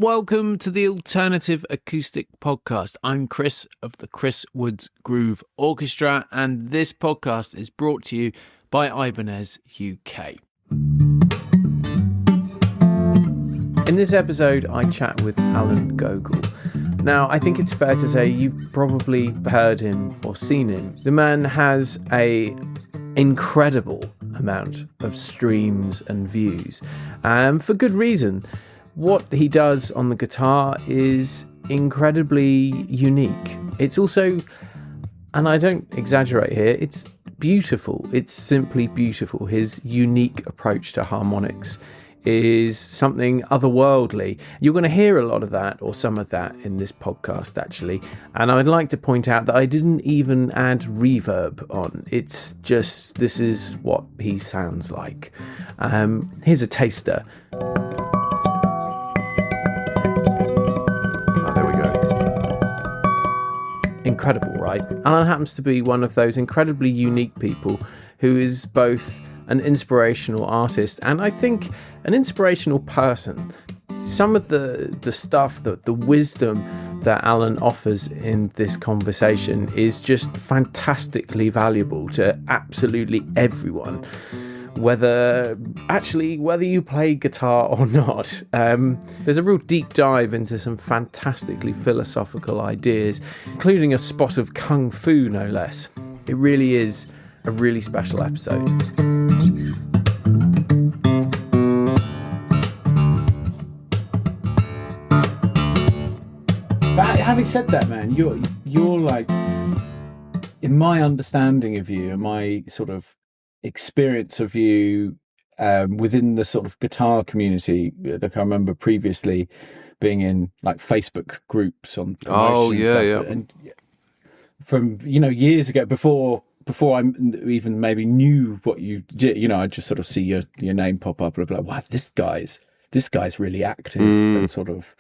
Welcome to the Alternative Acoustic Podcast. I'm Chris of the Chris Woods Groove Orchestra, and this podcast is brought to you by Ibanez UK. In this episode, I chat with Alan Gogoll. Now, I think it's fair to say you've probably heard him or seen him. The man has an incredible amount of streams and views, for good reason. What he does on the guitar is incredibly unique. It's also, and I don't exaggerate here, it's beautiful. It's simply beautiful. His unique approach to harmonics is something otherworldly. You're going to hear a lot of that, or some of that, in this podcast, actually. And I'd like to point out that I didn't even add reverb on. It's just, this is what he sounds like. Here's a taster. Incredible, right? Alan happens to be one of those incredibly unique people who is both an inspirational artist and I think an inspirational person. Some of the stuff, the wisdom that Alan offers in this conversation is just fantastically valuable to absolutely everyone. Whether you play guitar or not. There's a real deep dive into some fantastically philosophical ideas, including a spot of kung fu, no less. It really is a really special episode. But having said that, man, you're like, in my understanding of you, and my sort of experience of you within the sort of guitar community, like I remember previously being in like Facebook groups on promotion and stuff. And from years ago, before I even maybe knew what you did, I just sort of see your name pop up and be like, wow, this guy's really active and sort of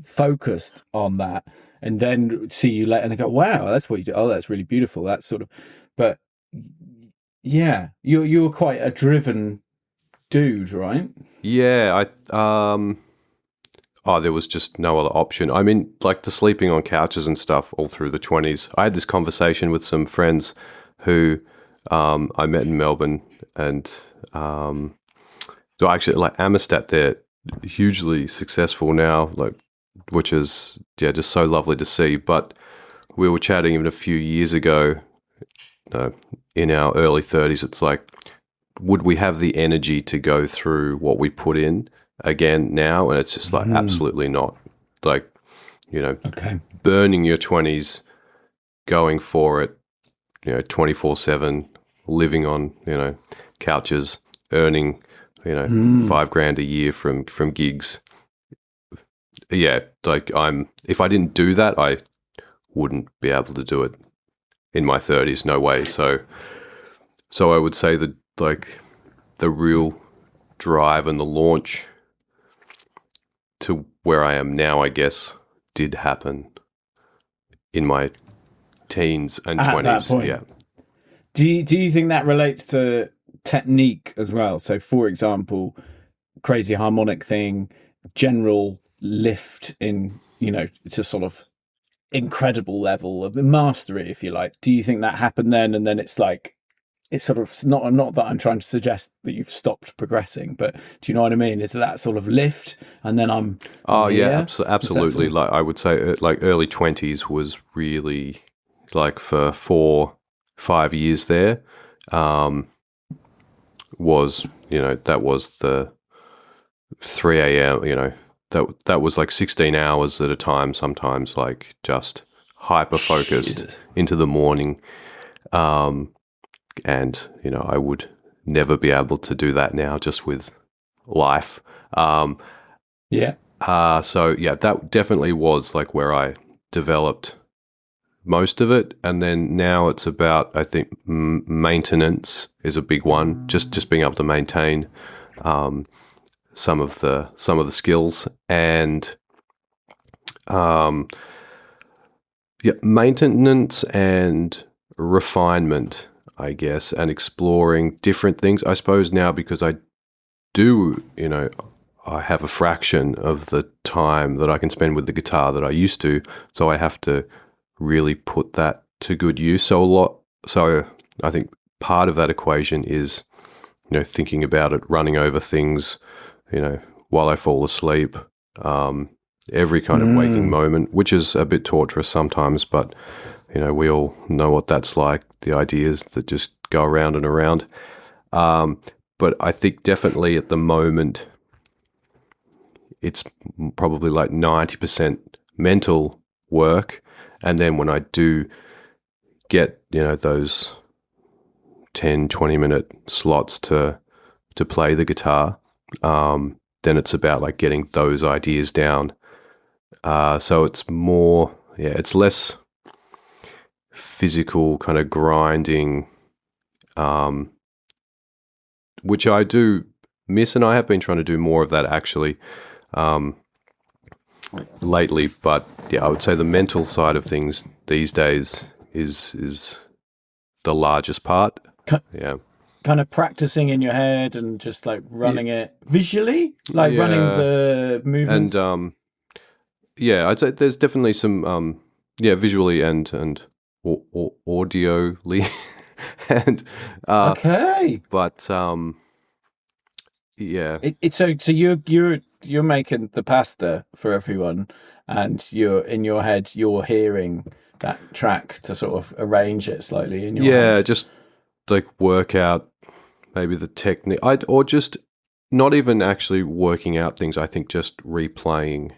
focused on that, and then see you later and I go, wow, that's what you do. Oh, that's really beautiful. That's sort of, but yeah, you were quite a driven dude, right? Yeah, there was just no other option. I mean, like the sleeping on couches and stuff all through the 20s. I had this conversation with some friends who I met in Melbourne, and so actually, like Amistad, they're hugely successful now, like, which is just so lovely to see. But we were chatting even a few years ago. In our early 30s, it's like, would we have the energy to go through what we put in again now? And it's just like, absolutely not. Like, burning your 20s, going for it, 24/7, living on, couches, earning, $5,000 a year from gigs. Yeah, like if I didn't do that, I wouldn't be able to do it. In my 30s, no way. So I would say that like the real drive and the launch to where I am now, I guess, did happen in my teens and 20s. At that point. Yeah. Do you think that relates to technique as well? So, for example, crazy harmonic thing, general lift in, to sort of incredible level of mastery, if you like. Do you think that happened then, and then it's like, it's sort of not that I'm trying to suggest that you've stopped progressing, but do you know what I mean? Is that sort of lift, and then I'm absolutely. Sort of, like I would say, like early 20s was really like for 4-5 years there. Was that was the 3 a.m. That was like 16 hours at a time, sometimes, like just hyper focused into the morning. And, I would never be able to do that now just with life. So that definitely was like where I developed most of it. And then now it's about, I think, maintenance is a big one. Just being able to maintain, some of the skills and maintenance and refinement, I guess, and exploring different things. I suppose now, because I do, I have a fraction of the time that I can spend with the guitar that I used to, so I have to really put that to good use. So I think part of that equation is, thinking about it, running over things, while I fall asleep, every kind of waking moment, which is a bit torturous sometimes, but we all know what that's like, the ideas that just go around and around. But I think definitely at the moment, it's probably like 90% mental work. And then when I do get, those 10, 20-minute slots to play the guitar, then it's about like getting those ideas down. So it's more, it's less physical kind of grinding, which I do miss, and I have been trying to do more of that actually lately. But I would say the mental side of things these days is the largest part. Yeah. Kind of practicing in your head and just like running it visually, like running the movements. And I'd say there's definitely some visually and audioly, and okay. But yeah. It's so you're making the pasta for everyone, and you're in your head, you're hearing that track to sort of arrange it slightly in your head. Just like work out maybe the technique, or just not even actually working out things. I think just replaying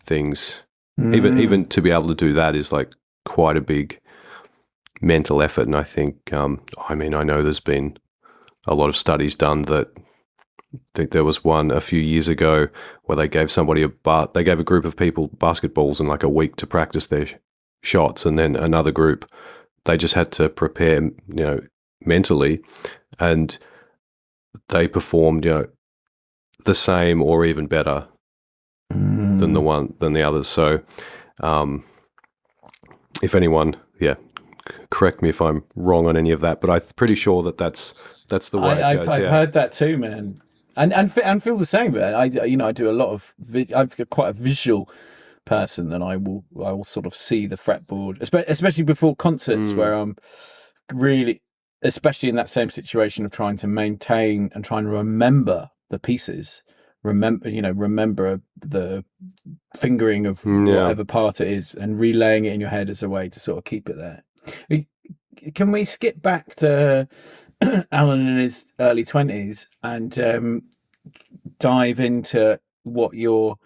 things, even to be able to do that is like quite a big mental effort. And I think, I know there's been a lot of studies done that. I think there was one a few years ago where they gave they gave a group of people basketballs in like a week to practice their shots, and then another group they just had to prepare, mentally, and they performed, the same or even better than the others. So, if anyone, correct me if I'm wrong on any of that, but I'm pretty sure that's the way it goes. I've heard that too, man. And feel the same. I do a lot of. I'm quite a visual person, and I will sort of see the fretboard, especially before concerts, where I'm really, especially in that same situation of trying to maintain and trying to remember the pieces, remember the fingering of whatever part it is, and relaying it in your head as a way to sort of keep it there. Can we skip back to Alan in his early 20s and dive into what you're,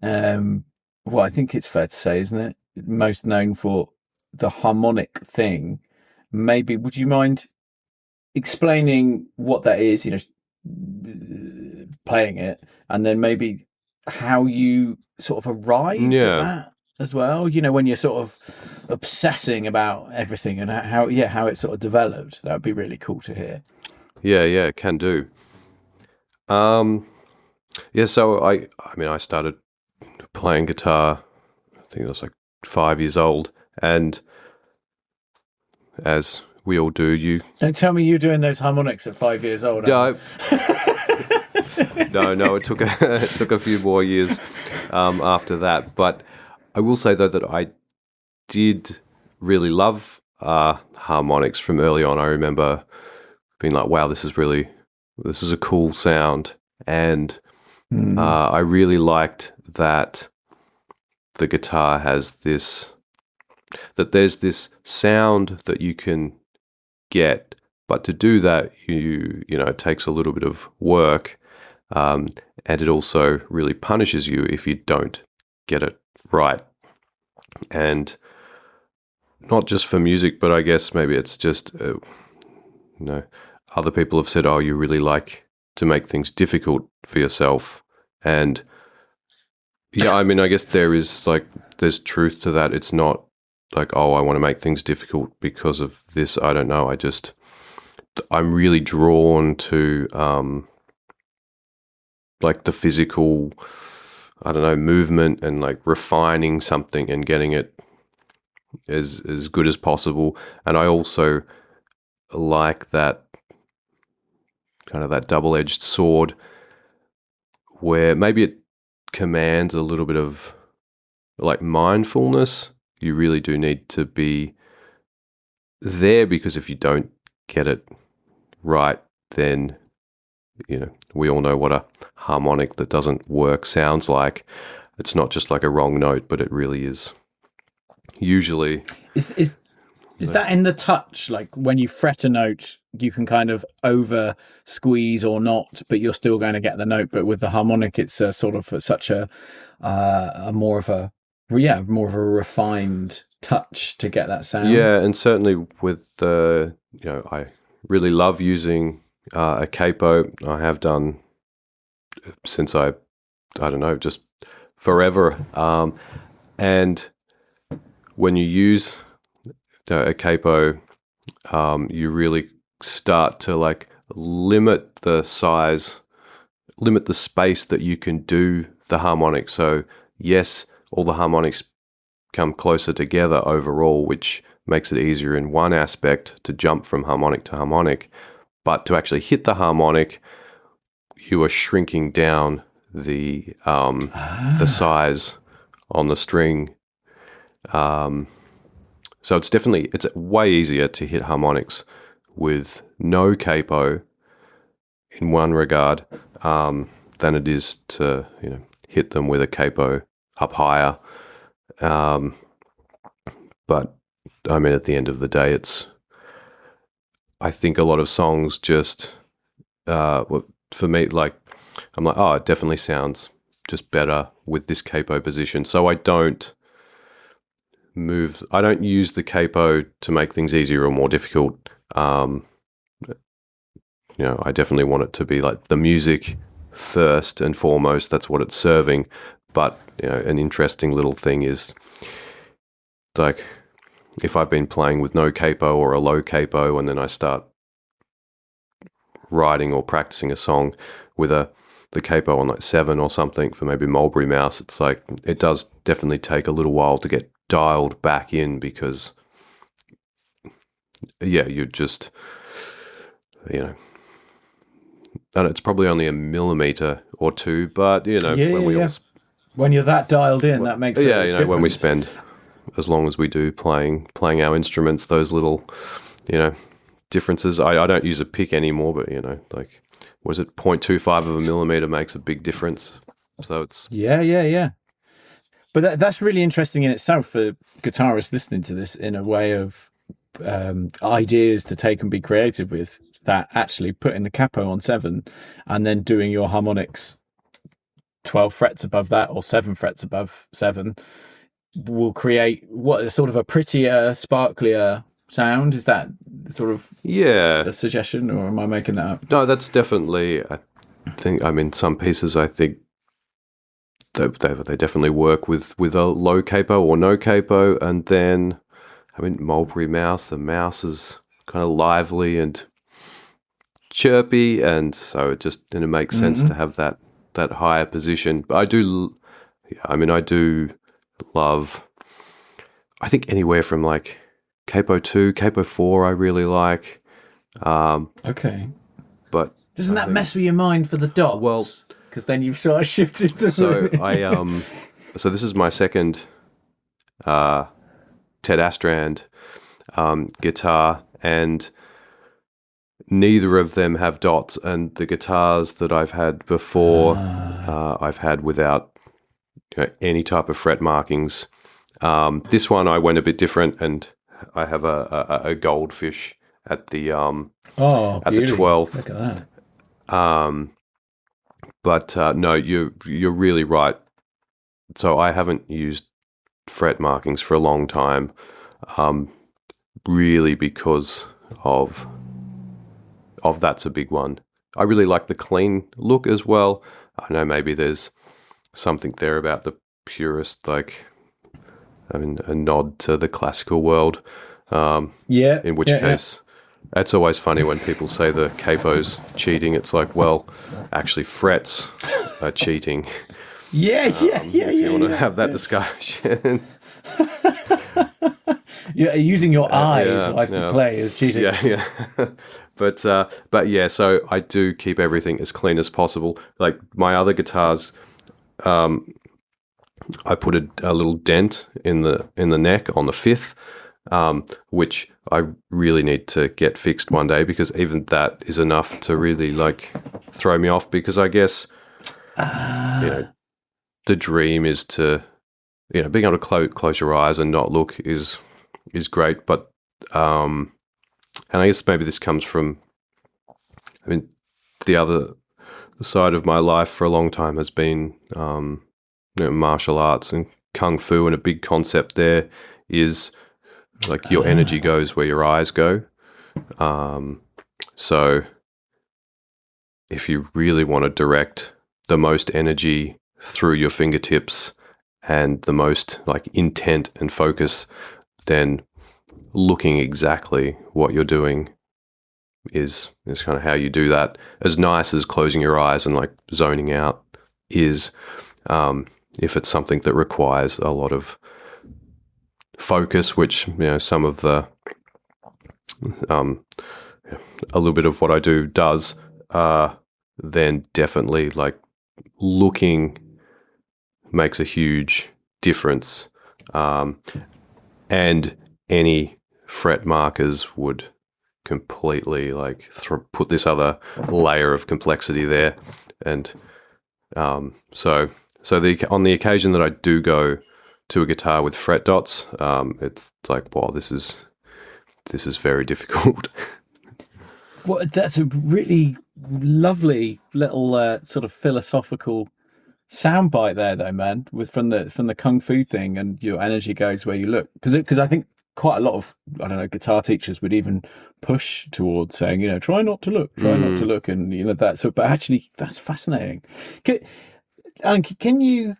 what I think it's fair to say, isn't it? Most known for, the harmonic thing. Maybe would you mind explaining what that is, playing it, and then maybe how you sort of arrived at that as well, when you're sort of obsessing about everything, and how it sort of developed. That would be really cool to hear. Yeah, can do. So I started playing guitar, I think I was like 5 years old, and as we all do, you don't tell me you're doing those harmonics at 5 years old. No, it took a few more years after that. But I will say though that I did really love harmonics from early on. I remember being like, wow, this is a cool sound. And I really liked that the guitar has there's this sound that you can get, but to do that, it takes a little bit of work, and it also really punishes you if you don't get it right. And not just for music, but I guess maybe it's just, other people have said, oh, you really like to make things difficult for yourself. And I guess there's truth to that. It's not like, oh, I want to make things difficult because of this. I don't know. I'm really drawn to like the physical, movement, and like refining something and getting it as good as possible. And I also like that kind of that double-edged sword where maybe it commands a little bit of like mindfulness. You really do need to be there, because if you don't get it right, then, we all know what a harmonic that doesn't work sounds like. It's not just like a wrong note, but it really is usually. Is that in the touch? Like when you fret a note, you can kind of over squeeze or not, but you're still going to get the note. But with the harmonic, it's a sort of such a more of a refined touch to get that sound. Yeah, and certainly with the, I really love using a capo. I have done since I don't know, just forever. And when you use a capo, you really start to like limit the size, limit the space that you can do the harmonic. So yes, all the harmonics come closer together overall, which makes it easier in one aspect to jump from harmonic to harmonic. But to actually hit the harmonic, you are shrinking down the size on the string. So it's way easier to hit harmonics with no capo in one regard than it is to hit them with a capo up higher. But I mean, at the end of the day, I think a lot of songs just for me, like I'm like, oh, it definitely sounds just better with this capo position. So I don't use the capo to make things easier or more difficult. I definitely want it to be like the music first and foremost. That's what it's serving. But an interesting little thing is like if I've been playing with no capo or a low capo, and then I start writing or practicing a song with the capo on like 7 or something for maybe Mulberry Mouse, it's like it does definitely take a little while to get dialed back in, because you just and it's probably only a millimeter or two, but when you're that dialed in, that makes when we spend as long as we do playing our instruments, those little differences. I don't use a pick anymore, but like was it 0.25 of a millimeter makes a big difference. So it's But that's really interesting in itself for guitarists listening to this, in a way of ideas to take and be creative with, that actually putting the capo on 7 and then doing your harmonics 12 frets above that or 7 frets above 7 will create what is sort of a prettier, sparklier sound. Is that sort of a suggestion, or am I making that up? No, that's definitely, some pieces I think they definitely work with a low capo or no capo. And then Mulberry Mouse, the mouse is kind of lively and chirpy, and so it makes sense to have that higher position. But I do love, I think anywhere from like capo 2, capo 4 I really like. Okay. But doesn't that mess with your mind for the dots? Well, because then you've sort of shifted the so this is my second Ted Astrand guitar, and neither of them have dots, and the guitars that I've had before I've had without any type of fret markings. This one I went a bit different, and I have a goldfish at the at the 12th. Look at that. But no, you're really right. So I haven't used fret markings for a long time, really because of that's a big one. I really like the clean look as well. I know maybe there's something there about the purist, like a nod to the classical world. In which case, it's always funny when people say the capo's cheating. It's like, well, actually, frets are cheating. If you want to have that discussion. You're using your eyes as yeah. the play is cheating. Yeah. But yeah, so I do keep everything as clean as possible. Like my other guitars, I put a little dent in the neck on the fifth, which I really need to get fixed one day, because even that is enough to really like throw me off. Because I guess the dream is to being able to close your eyes and not look is great, but and I guess maybe this comes from, the side of my life for a long time has been martial arts and kung fu, and a big concept there is like your energy goes where your eyes go. So if you really want to direct the most energy through your fingertips and the most like intent and focus, then looking exactly what you're doing is kind of how you do that. As nice as closing your eyes and like zoning out is, if it's something that requires a lot of focus, which some of the a little bit of what I do does, then definitely like looking makes a huge difference, and any fret markers would completely like put this other layer of complexity there. And so on the occasion that I do go to a guitar with fret dots, it's like, wow, this is very difficult. Well, that's a really lovely little sort of philosophical soundbite there, though, man. From the kung fu thing, and your energy goes where you look. Because I think quite a lot of guitar teachers would even push towards saying, try not to look, and that. So, but actually, that's fascinating. Alan, can you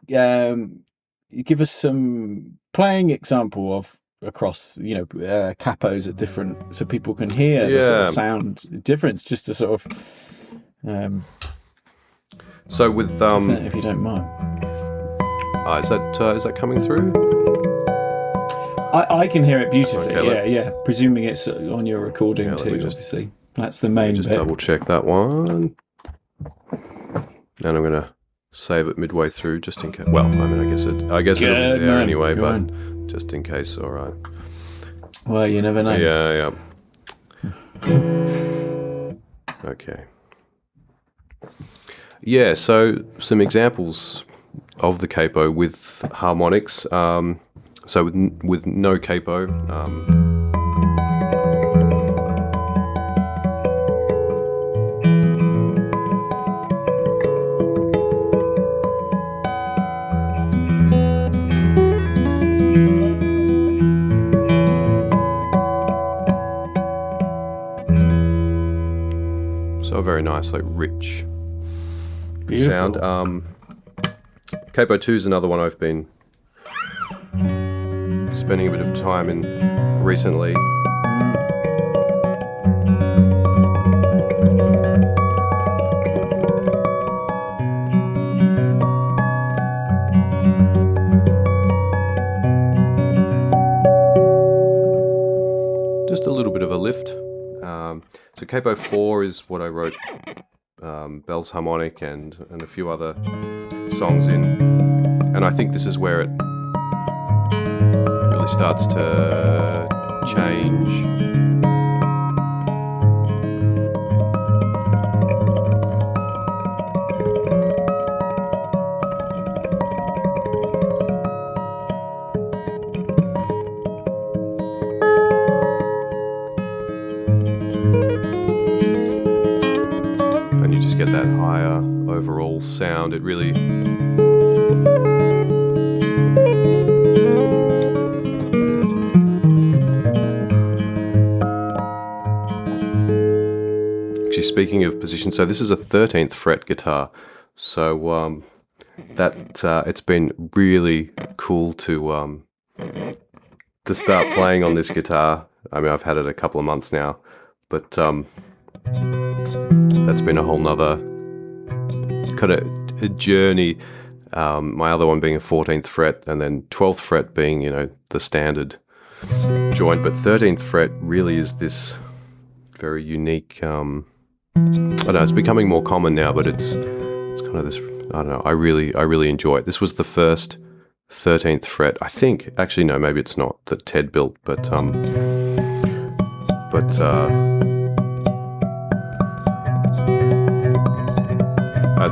give us some playing example of across capos at different, so people can hear the sort of sound difference, just to sort of so with if you don't mind. Is that coming through? I can hear it beautifully. Okay, yeah. Presuming it's on your recording too. Obviously, that's the main just bit. double check that one, and I'm gonna save it midway through just in case. Well, I guess it'll be there anyway, but just in case. All right. Well, you never know. Yeah. Okay. Yeah. So some examples of the capo with harmonics. So with no capo. So a very nice, like rich Beautiful sound. Capo 2 is another one I've been spending a bit of time in recently. Just a little bit of a lift. So Capo 4 is what I wrote Bell's Harmonic and a few other songs in, and I think this is where it really starts to change. And you just get that higher overall sound. It really speaking of position, so this is a 13th fret guitar, so that it's been really cool to start playing on this guitar. I mean, I've had it a couple of months now, but that's been a whole nother kind of a journey. My other one being a 14th fret, and then 12th fret being, the standard joint, but 13th fret really is this very unique. I don't know. It's becoming more common now, but it's kind of this. I don't know. I really enjoy it. This was the first 13th fret. I think actually no, maybe it's not that Ted built, but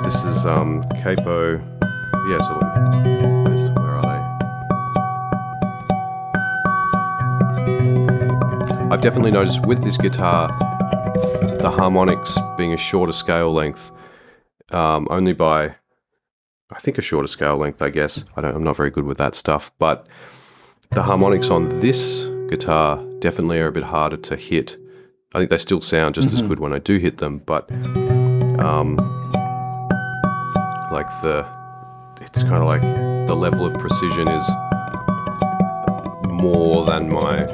this is Capo. Yeah, so where are they? I've definitely noticed with this guitar, the harmonics being a shorter scale length, only by, I think, a shorter scale length, I guess. I'm not very good with that stuff, but the harmonics on this guitar definitely are a bit harder to hit. I think they still sound just as good when I do hit them, but it's kind of like the level of precision is more than my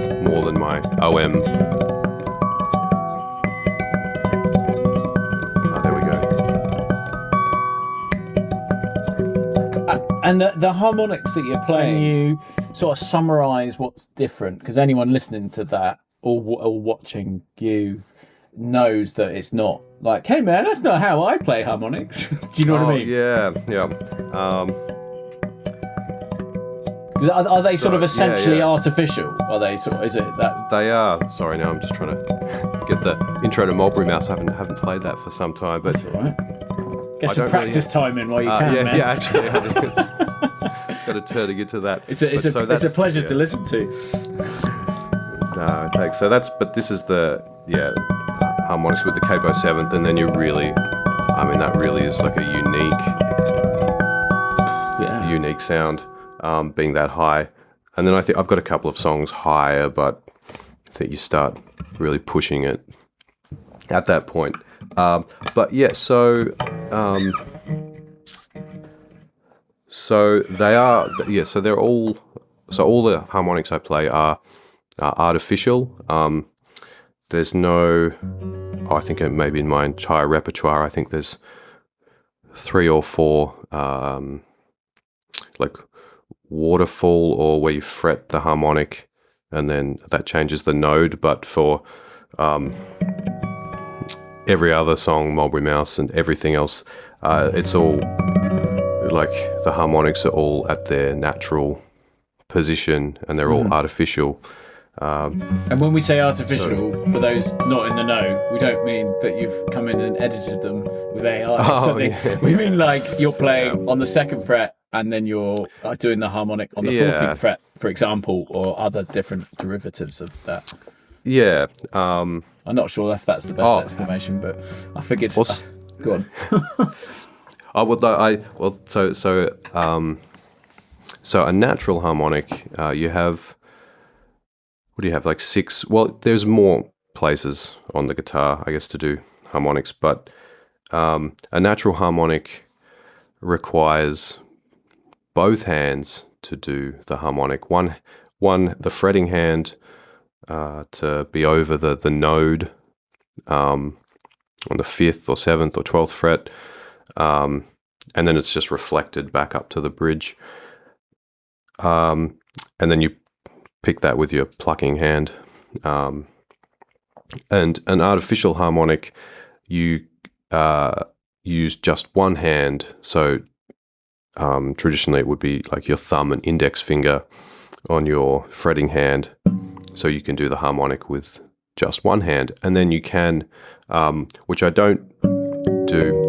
OM. There we go. And the harmonics that you're playing, can you sort of summarize what's different? Because anyone listening to that or watching you knows that it's not like, hey man, that's not how I play harmonics. Do you know what I mean? Yeah. Are they sort of essentially artificial? Are they sort of? Is it that? They are. Sorry, now I'm just trying to get the intro to Mulberry Mouse. I haven't played that for some time, but that's all right. Get some practice time in while you can, man. Yeah, actually, it's got a turn to get to that. It's a pleasure to listen to. No, thanks. So this is the harmonics with the Capo 7th, and then that really is like a unique sound, being that high. And then I think I've got a couple of songs higher, but I think you start really pushing it at that point. But yeah, so they are, so they're all, so all the harmonics I play are artificial. There's no, I think maybe in my entire repertoire, I think there's 3 or 4 like waterfall, or where you fret the harmonic and then that changes the node. But for every other song, Mulberry Mouse and everything else, it's all like the harmonics are all at their natural position and they're all artificial. And when we say artificial, for those not in the know, we don't mean that you've come in and edited them with AI or something. Yeah. We mean like you're playing on the 2nd fret and then you're doing the harmonic on the 14th fret, for example, or other different derivatives of that. Yeah. I'm not sure if that's the best exclamation, but I figured. Go on. So a natural harmonic, you have. What do you have, like 6? Well, there's more places on the guitar, I guess, to do harmonics, but a natural harmonic requires both hands to do the harmonic. One the fretting hand to be over the node on the 5th or 7th or 12th fret, and then it's just reflected back up to the bridge. And then you pick that with your plucking hand. And an artificial harmonic, you use just one hand. So traditionally it would be like your thumb and index finger on your fretting hand. So you can do the harmonic with just one hand. And then you can, which I don't do,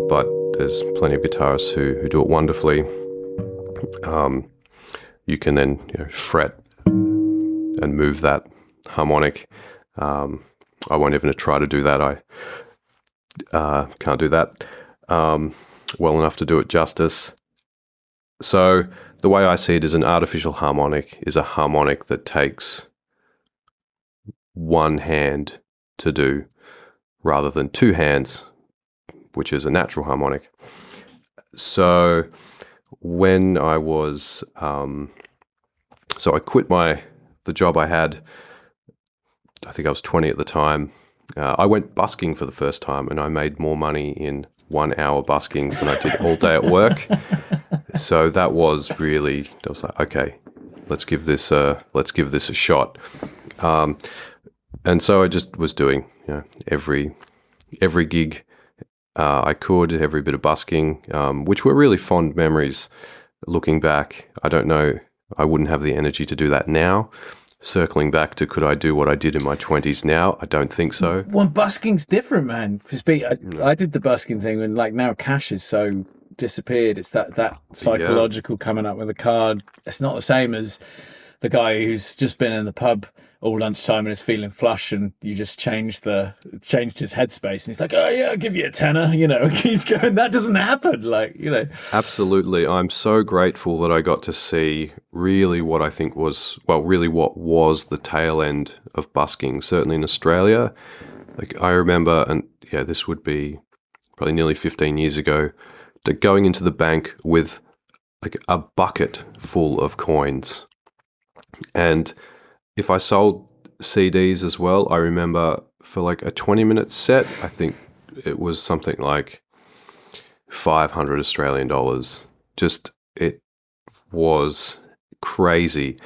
but there's plenty of guitarists who do it wonderfully. You can then fret and move that harmonic. I won't even try to do that. I can't do that well enough to do it justice. So the way I see it is an artificial harmonic is a harmonic that takes one hand to do rather than 2 hands, which is a natural harmonic. So when I was, so I quit the job I had, I think I was 20 at the time. I went busking for the first time and I made more money in 1 hour busking than I did all day at work. So that was like, okay, let's give this a shot. And so I just was doing, every gig I could, every bit of busking, which were really fond memories. Looking back, I don't know, I wouldn't have the energy to do that now. Circling back to, could I do what I did in my 20s now? I don't think so. Well, busking's different, man. I did the busking thing when, like, now cash is so disappeared. It's that psychological coming up with a card. It's not the same as the guy who's just been in the pub all lunchtime and is feeling flush, and you just changed his headspace, and he's like, oh yeah, I'll give you a tenner, he's going, that doesn't happen, Absolutely. I'm so grateful that I got to see really what I think was, really what was the tail end of busking, certainly in Australia. Like, I remember, and this would be probably nearly 15 years ago, going into the bank with like a bucket full of coins. And if I sold CDs as well, I remember for like a 20-minute set, I think it was something like 500 Australian dollars. Just, it was crazy.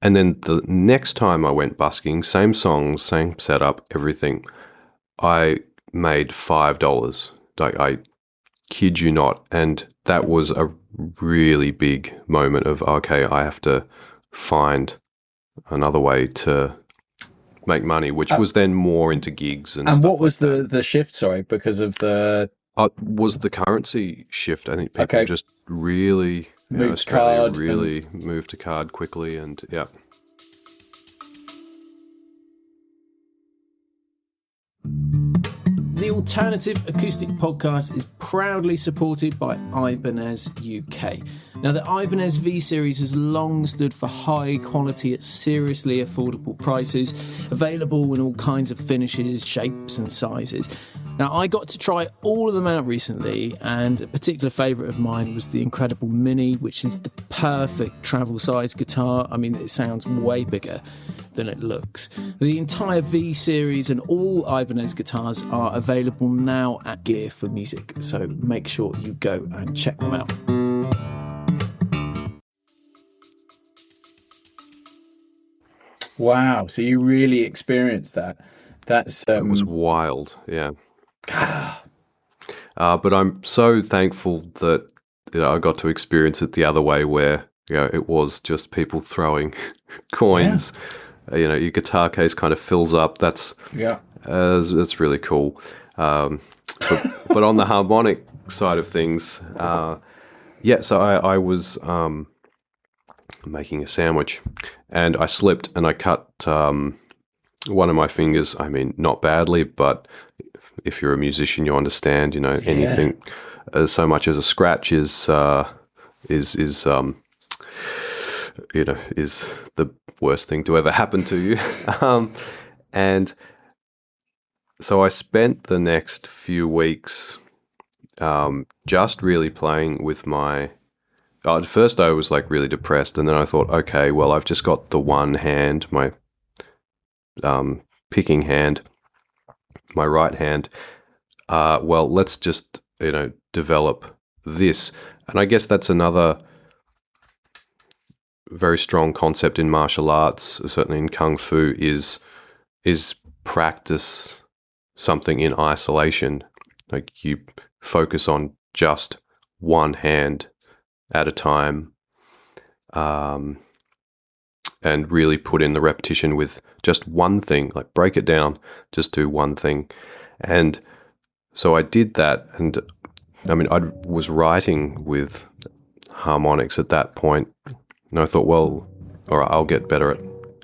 And then the next time I went busking, same songs, same setup, everything, I made $5. Like, I kid you not. And that was a really big moment of, okay, I have to find another way to make money, which was then more into gigs and stuff. What was the shift? Sorry, because of the was the currency shift. I think people just really Australia really moved to card quickly, and The Alternative Acoustic Podcast is proudly supported by Ibanez UK. Now, the Ibanez V Series has long stood for high quality at seriously affordable prices, available in all kinds of finishes, shapes and sizes. Now, I got to try all of them out recently, and a particular favourite of mine was the incredible Mini, which is the perfect travel size guitar. I mean, it sounds way bigger than it looks. The entire V Series and all Ibanez guitars are available now at Gear for Music, so make sure you go and check them out. Wow, so you really experienced that. It was wild, yeah. But I'm so thankful that I got to experience it the other way, where it was just people throwing coins. Yeah. Your guitar case kind of fills up. That's really cool. But on the harmonic side of things, so I was making a sandwich, and I slipped and I cut one of my fingers. I mean, not badly, but if you're a musician, you understand. Anything so much as a scratch is the worst thing to ever happen to you. And so I spent the next few weeks just really playing with my... at first I was like really depressed, and then I thought, okay, well, I've just got the one hand, my picking hand, my right hand. Well, let's just, develop this. And I guess that's another very strong concept in martial arts, certainly in Kung Fu, is practice something in isolation. Like, you focus on just one hand at a time, and really put in the repetition with just one thing, like break it down, just do one thing. And so I did that, and I mean, I was writing with harmonics at that point, and I thought, well, all right,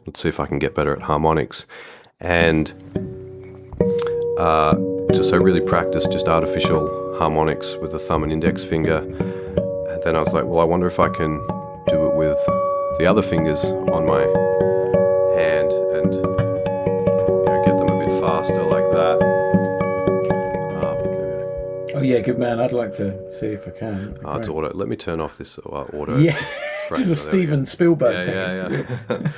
let's see if I can get better at harmonics. And just so really practiced just artificial harmonics with the thumb and index finger. And then I was like, well, I wonder if I can do it with the other fingers on my hand and get them a bit faster like that. Oh yeah, good man. I'd like to see if I can. It's auto. Let me turn off this auto. Yeah, this is a Steven Spielberg thing. Yeah.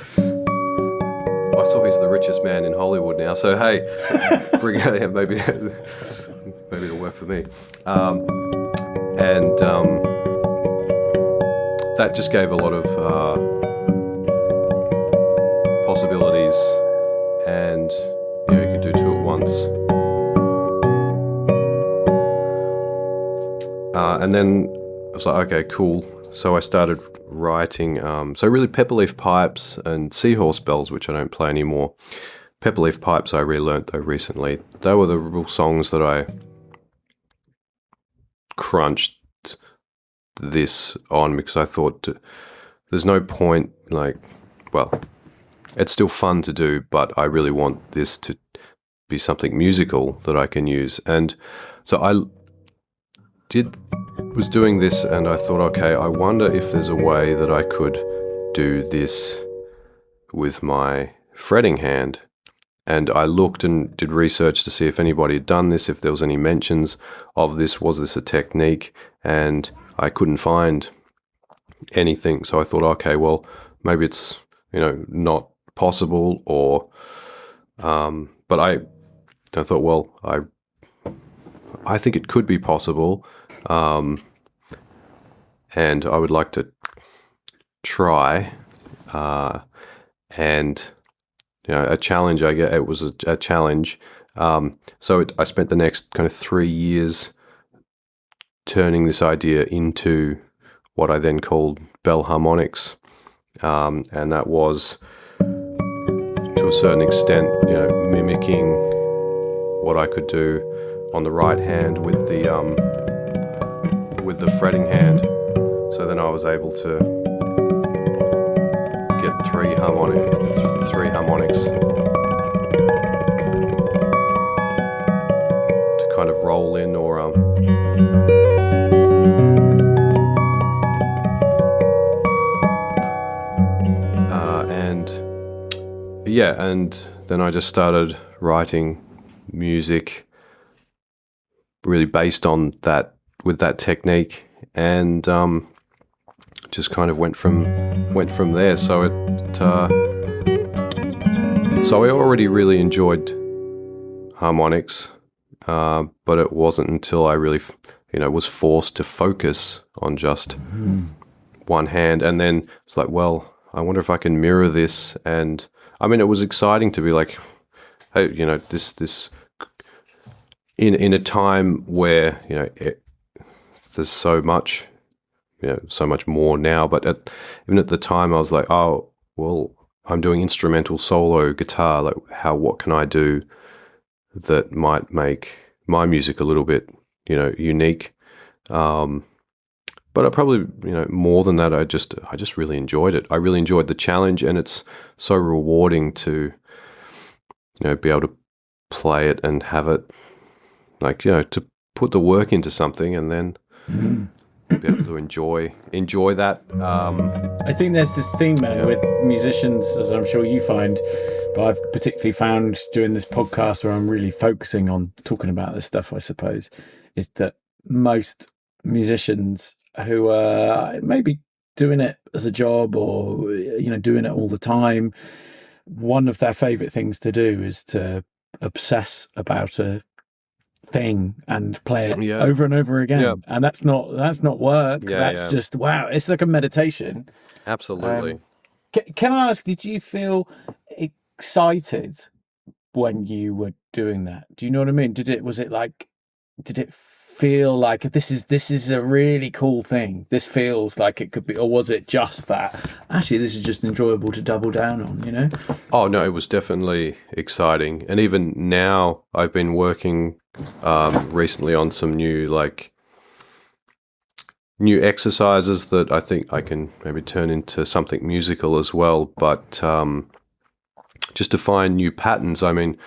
I saw he's the richest man in Hollywood now. So hey, bring out maybe it'll work for me. That just gave a lot of possibilities, and you could do two at once. And then I was like, okay, cool. So I started writing, so really Pepperleaf Pipes and Seahorse Bells, which I don't play anymore. Pepperleaf Pipes I relearnt though recently. They were the real songs that I crunched this on, because I thought there's no point, it's still fun to do, but I really want this to be something musical that I can use. And so I was doing this, and I thought, okay, I wonder if there's a way that I could do this with my fretting hand. And I looked and did research to see if anybody had done this, if there was any mentions of this, was this a technique? And I couldn't find anything. So I thought, okay, well, maybe it's, not possible, or, but I thought, well, I think it could be possible. And I would like to try, and a challenge. I guess it was a challenge. So I spent the next kind of 3 years turning this idea into what I then called bell harmonics, and that was to a certain extent, mimicking what I could do on the right hand with the fretting hand. So then I was able to get three harmonics to kind of roll in, or and then I just started writing music really based on that, with that technique, and just kind of went from there. So so I already really enjoyed harmonics, but it wasn't until I really was forced to focus on just one hand, and then it's like, well, I wonder if I can mirror this. And I mean, it was exciting to be like, hey, this in a time where there's so much more now, but even at the time I was like, oh, well, I'm doing instrumental solo guitar, what can I do that might make my music a little bit unique, but I probably more than that, I just really enjoyed it. I really enjoyed the challenge, and it's so rewarding to be able to play it and have it, to put the work into something and then be able to enjoy that. I think there's this theme, man, with musicians, as I'm sure you find, but I've particularly found doing this podcast where I'm really focusing on talking about this stuff, I suppose, is that most musicians who are maybe doing it as a job, or doing it all the time, one of their favorite things to do is to obsess about a thing and play it over and over again. And that's not work. That's just, wow, it's like a meditation. Absolutely. Can I ask, did you feel excited when you were doing that? Do you know what I mean? Did it feel like this is a really cool thing, this feels like it could be, or was it just that actually this is just enjoyable to double down on? Oh no, it was definitely exciting. And even now I've been working recently on some new exercises that I think I can maybe turn into something musical as well, but just to find new patterns. I mean,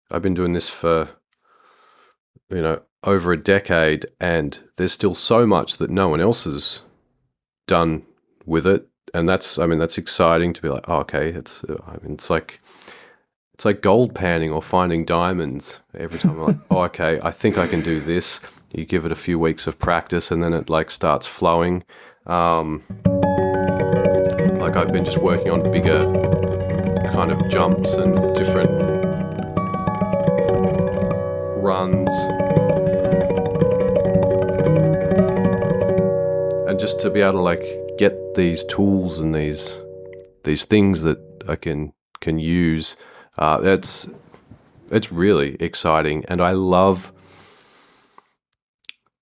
I've been doing this for over a decade, and there's still so much that no one else has done with it, and that's exciting to be like, oh, okay, it's like gold panning or finding diamonds. Every time I'm like, oh, okay, I think I can do this. You give it a few weeks of practice, and then it starts flowing. I've been just working on bigger kind of jumps and different runs. And just to be able to get these tools and these things that that I can use. It's really exciting, and I love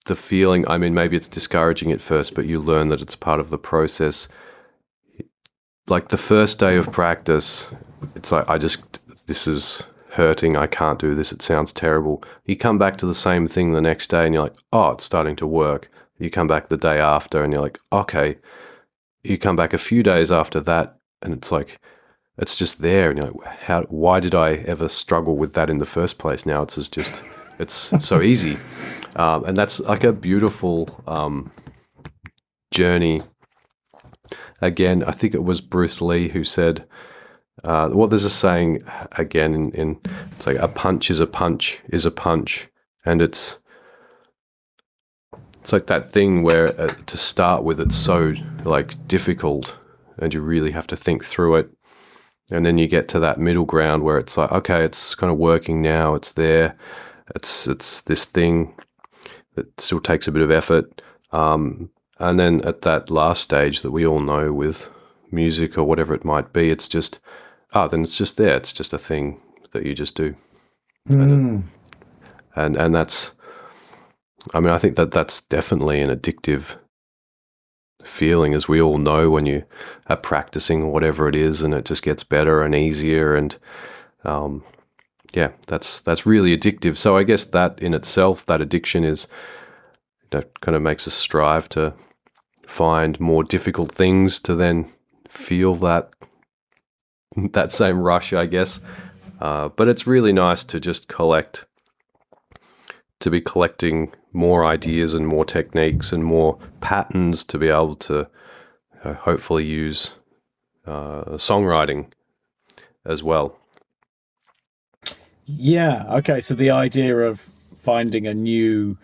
the feeling. I mean, maybe it's discouraging at first, but you learn that it's part of the process. Like the first day of practice, it's like, this is hurting. I can't do this. It sounds terrible. You come back to the same thing the next day and you're like, oh, it's starting to work. You come back the day after and you're like, okay. You come back a few days after that and it's like, it's just there. And you're like, why did I ever struggle with that in the first place? Now it's so easy. And that's like a beautiful journey. Again, I think it was Bruce Lee who said, there's a saying again in it's like a punch is a punch is a punch. And it's like that thing where to start with, it's so like difficult and you really have to think through it. And then you get to that middle ground where it's like, okay, it's kind of working now. It's there. It's this thing that still takes a bit of effort. And then at that last stage that we all know with music or whatever it might be, it's just, then it's just there. It's just a thing that you just do. And that's, I mean, I think that's definitely an addictive feeling, as we all know, when you are practicing whatever it is and it just gets better and easier. And that's really addictive. So I guess that in itself, that addiction is, kind of makes us strive to find more difficult things to then feel that same rush, I guess. But it's really nice to just be collecting more ideas and more techniques and more patterns to be able to hopefully use songwriting as well. Yeah. Okay. So the idea of finding a new,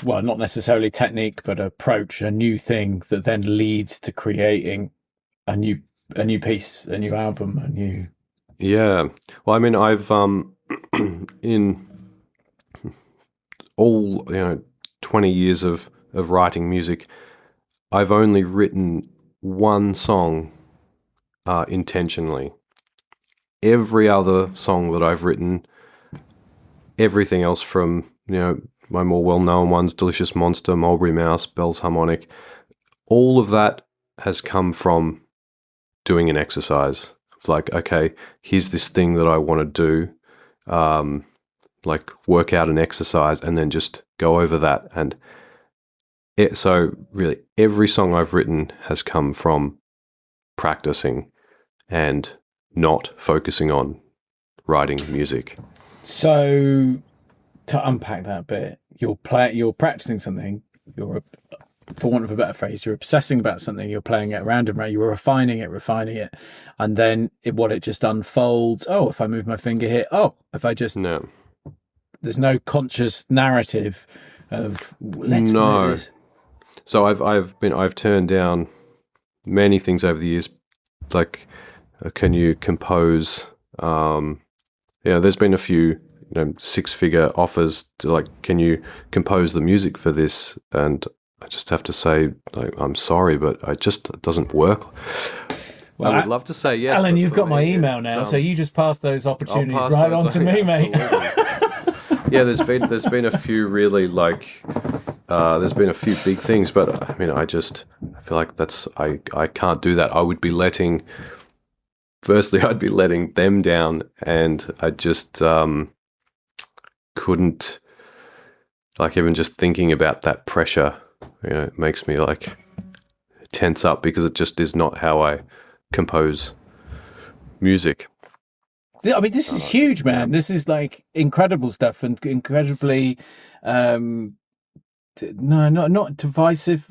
well, not necessarily technique, but approach, a new thing that then leads to creating a new piece, a new album, a new. Yeah. Well, I mean, I've in all 20 years of writing music, I've only written one song intentionally. Every other song that I've written, everything else from my more well-known ones, Delicious Monster, Mulberry Mouse, Bell's Harmonic, all of that has come from doing an exercise. It's like, okay, here's this thing that I want to do, like work out an exercise and then just go over that. And so really every song I've written has come from practicing and not focusing on writing music. So to unpack that bit, you're practicing something, for want of a better phrase, you're obsessing about something, you're playing it around and around, you're refining it, and then it just unfolds. Oh, if I move my finger here, if I just... No. There's no conscious narrative of let's no. This. So I've turned down many things over the years. Like, can you compose? There's been a few 6-figure offers to like, can you compose the music for this? And I just have to say, like, I'm sorry, but it doesn't work. Well, I would love to say yes. Alan, you've got my email now, so you just pass those opportunities right on to me, mate. Yeah, there's been a few really there's been a few big things, but I mean, I feel like I can't do that. I would be letting them down, and I just couldn't, like, even just thinking about that pressure, it makes me like tense up because it just is not how I compose music. I mean, this is huge, man. This is like incredible stuff and incredibly, not divisive,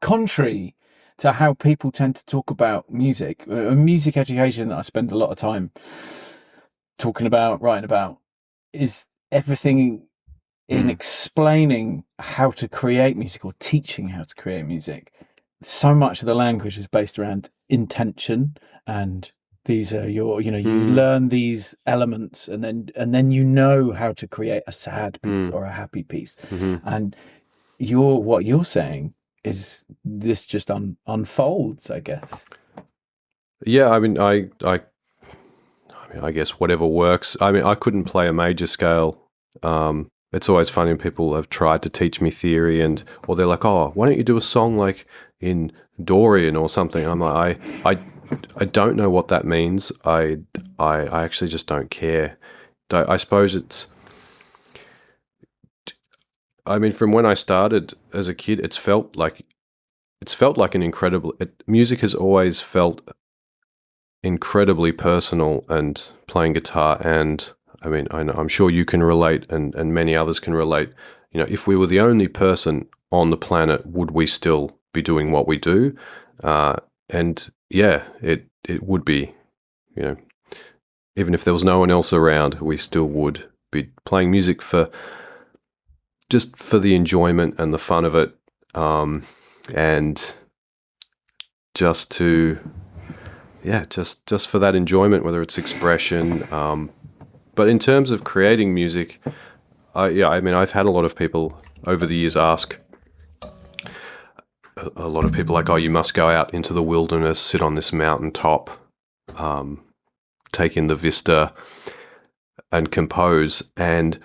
contrary to how people tend to talk about music. Music education that I spend a lot of time talking about, writing about, is everything in explaining how to create music or teaching how to create music. So much of the language is based around intention, and these are you learn these elements, and then you know how to create a sad piece or a happy piece. And what you're saying is this just unfolds, I guess. Yeah, I guess whatever works. I mean, I couldn't play a major scale. It's always funny when people have tried to teach me theory, or they're like, "Oh, why don't you do a song like in Dorian or something?" I'm like, I don't know what that means. I actually just don't care. I suppose I mean, from when I started as a kid, it's felt like an incredible. Music has always felt incredibly personal, and playing guitar. And I mean, I'm sure you can relate, and many others can relate. If we were the only person on the planet, would we still be doing what we do? And yeah, it would be. You know, even if there was no one else around, we still would be playing music just for the enjoyment and the fun of it, and just to just for that enjoyment, whether it's expression. But in terms of creating music, I mean, I've had a lot of people over the years ask. A lot of people like, oh, you must go out into the wilderness, sit on this mountaintop, take in the vista, and compose. And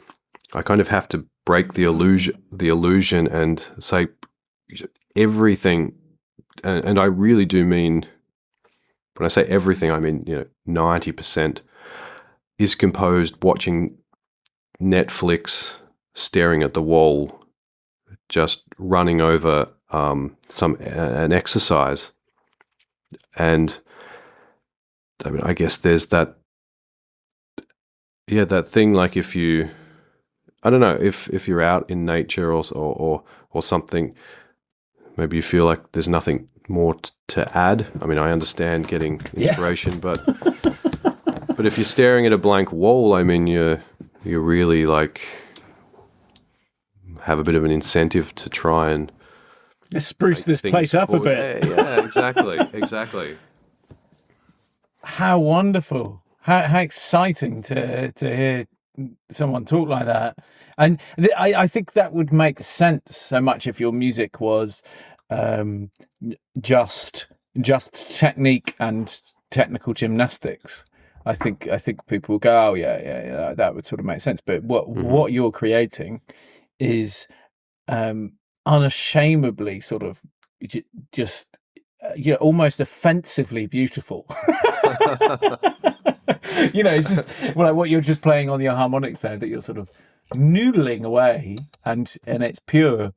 I kind of have to break the illusion, and say everything. And I really do mean, when I say everything, I mean 90% is composed watching Netflix, staring at the wall, just running over an exercise. And I mean, I guess there's that thing, like, if you, I don't know, if you're out in nature or something, maybe you feel like there's nothing more to add. I mean, I understand getting inspiration, but if you're staring at a blank wall, I mean, you really, like, have a bit of an incentive to try and spruce this place up a bit. Yeah, exactly. How wonderful! How exciting to hear someone talk like that. And I think that would make sense so much if your music was just technique and technical gymnastics. I think people will go, oh yeah, that would sort of make sense. But what you're creating is unashamedly sort of just almost offensively beautiful. It's just like what you're just playing on your harmonics there, that you're sort of noodling away, and it's pure.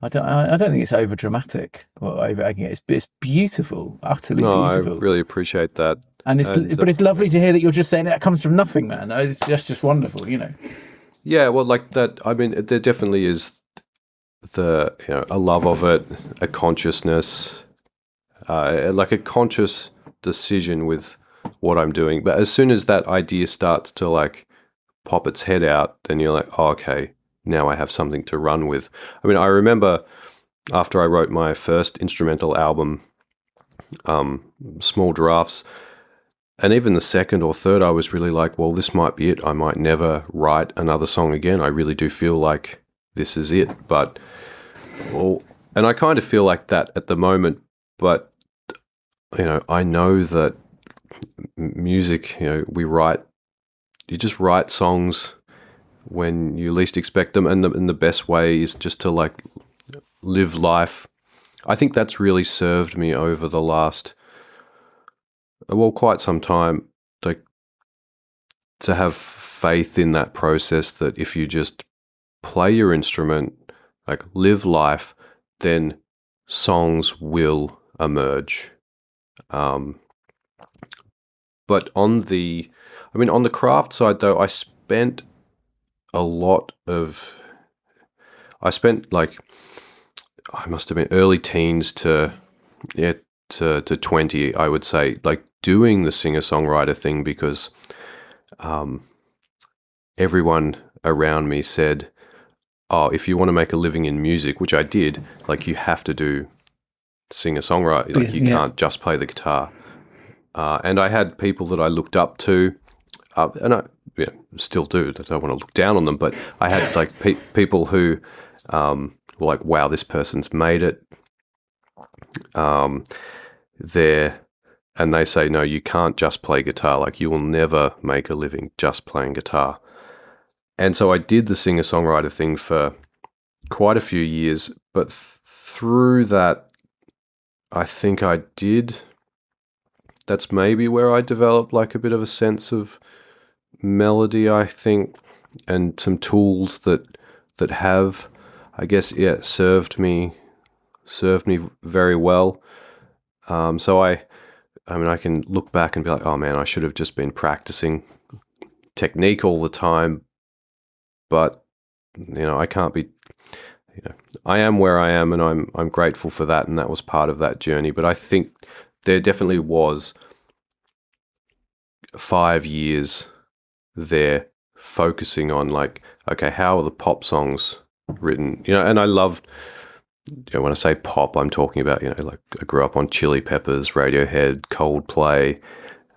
I don't think it's over dramatic or over egging it. It's beautiful, utterly beautiful. I really appreciate that. But it's lovely to hear that you're just saying that comes from nothing, man. It's just wonderful, Yeah, well, like that. I mean, there definitely is a love of it, a consciousness, like a conscious decision with what I'm doing. But as soon as that idea starts to, like, pop its head out, then you're like, oh, okay, now I have something to run with. I mean, I remember after I wrote my first instrumental album, Small Drafts, and even the second or third, I was really like, well, this might be it. I might never write another song again. I really do feel like this is it. And I kind of feel like that at the moment, but I know that music, you just write songs when you least expect them, and the best way is just to, like, live life. I think that's really served me over the last, quite some time, like, to have faith in that process, that if you just play your instrument, like, live life, then songs will emerge. But on the craft side, though, I spent like, I must have been early teens to 20, I would say, like, doing the singer-songwriter thing, because everyone around me said, oh, if you want to make a living in music, which I did, like, you have to do singer-songwriter, like, you can't just play the guitar. And I had people that I looked up to, and I still do. I don't want to look down on them, but I had, like, people who were like, wow, this person's made it. and they say, no, you can't just play guitar. Like, you will never make a living just playing guitar. And so I did the singer-songwriter thing for quite a few years, but through that, I think I did. That's maybe where I developed like a bit of a sense of melody, I think, and some tools that have, I guess, served me very well. So I mean, I can look back and be like, oh man, I should have just been practicing technique all the time. But I can't be. I am where I am, and I'm grateful for that, and that was part of that journey. But I think there definitely was 5 years there focusing on like, okay, how are the pop songs written? And I loved, when I say pop, I'm talking about, like I grew up on Chili Peppers, Radiohead, Coldplay,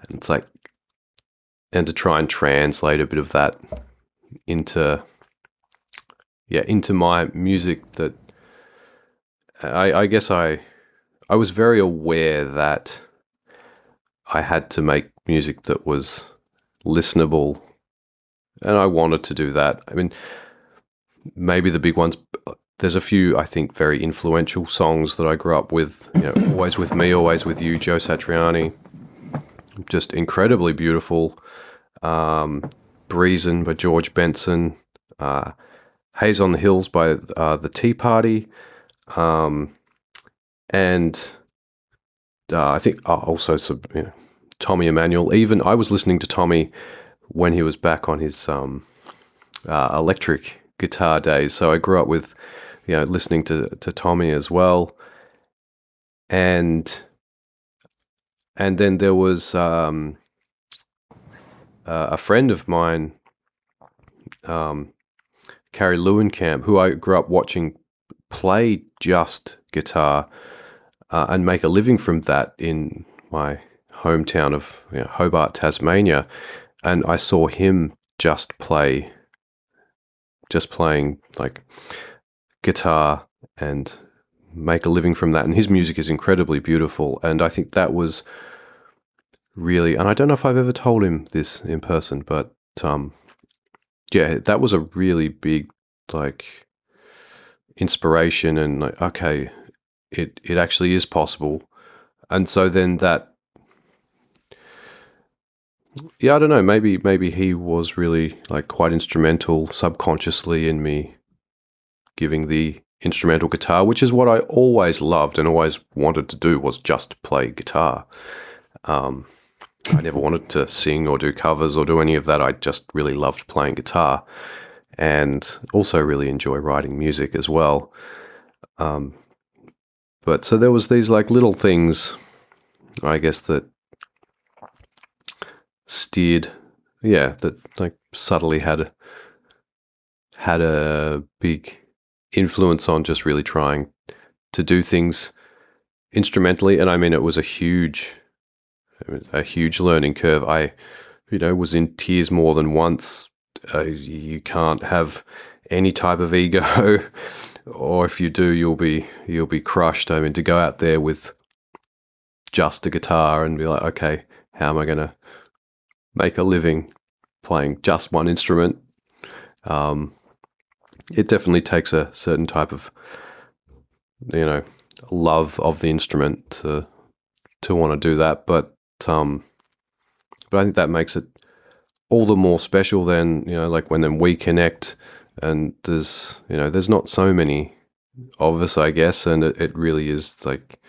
and it's like, and to try and translate a bit of that into my music, that I guess I was very aware that I had to make music that was listenable, and I wanted to do that. I mean, maybe the big ones, there's a few, I think, very influential songs that I grew up with, Always With Me, Always With You, Joe Satriani, just incredibly beautiful. Breezin' by George Benson, Haze on the Hills by the Tea Party, and I think also some, Tommy Emmanuel. Even I was listening to Tommy when he was back on his electric guitar days, so I grew up with listening to Tommy as well, and then there was a friend of mine, Carrie Lewenkamp, who I grew up watching play just guitar and make a living from that in my hometown of Hobart, Tasmania, and I saw him just playing like guitar and make a living from that, and his music is incredibly beautiful, and I think that was really, and I don't know if I've ever told him this in person, but that was a really big like inspiration, and like, okay, it actually is possible. And so then that, I don't know, maybe he was really like quite instrumental subconsciously in me giving the instrumental guitar, which is what I always loved and always wanted to do, was just play guitar. I never wanted to sing or do covers or do any of that. I just really loved playing guitar, and also really enjoy writing music as well. But so there was these like little things, I guess, that steered, that like subtly had a big influence on just really trying to do things instrumentally. And I mean, it was a huge learning curve. I, was in tears more than once. You can't have any type of ego, or if you do, you'll be crushed. I mean, to go out there with just a guitar and be like, okay, how am I going to make a living playing just one instrument? It definitely takes a certain type of, love of the instrument to want to do that. But I think that makes it all the more special then, like when then we connect, and there's not so many of us, I guess, and it really is like,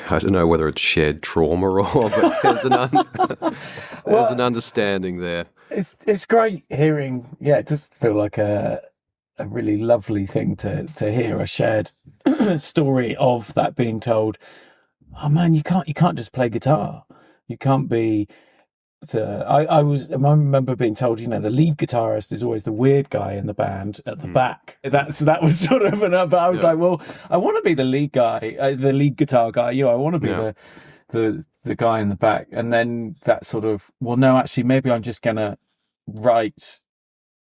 I don't know whether it's shared trauma or, but there's an understanding there. It's great hearing. Yeah, it does feel like a really lovely thing to hear, a shared story of that being told. Oh man, you can't just play guitar. You can't be I remember being told, the lead guitarist is always the weird guy in the band at the back. That was sort of but I was like, well, I want to be the lead guy, the lead guitar guy. I want to be the guy in the back. And then that sort of, well, no, actually, maybe I'm just gonna write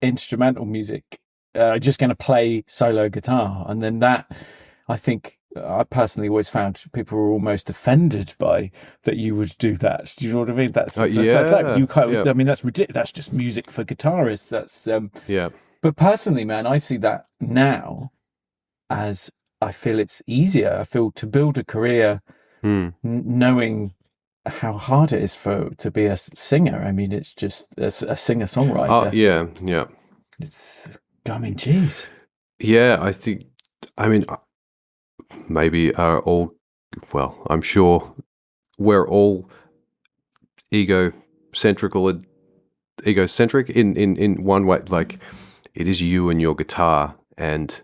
instrumental music. Just gonna play solo guitar, and then that, I think, I personally always found people were almost offended by that you would do that. Do you know what I mean? That's like you kind of, I mean, that's ridiculous. That's just music for guitarists. That's Yeah. But personally, man, I see that now as I feel it's easier. I feel to build a career knowing how hard it is to be a singer. I mean, it's just a singer-songwriter. Yeah. I mean, geez. Yeah, I mean, maybe I'm sure we're all egocentric in one way. Like, it is you and your guitar, and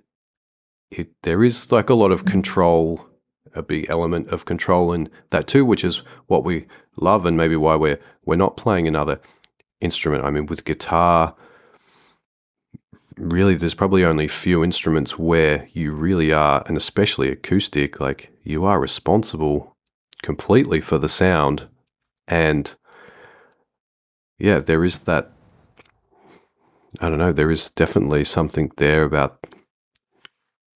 there is like a lot of control, a big element of control in that too, which is what we love, and maybe why we're not playing another instrument. I mean, with guitar, really, there's probably only a few instruments where you really are, and especially acoustic, like you are responsible completely for the sound. And yeah, there is that, I don't know, there is definitely something there about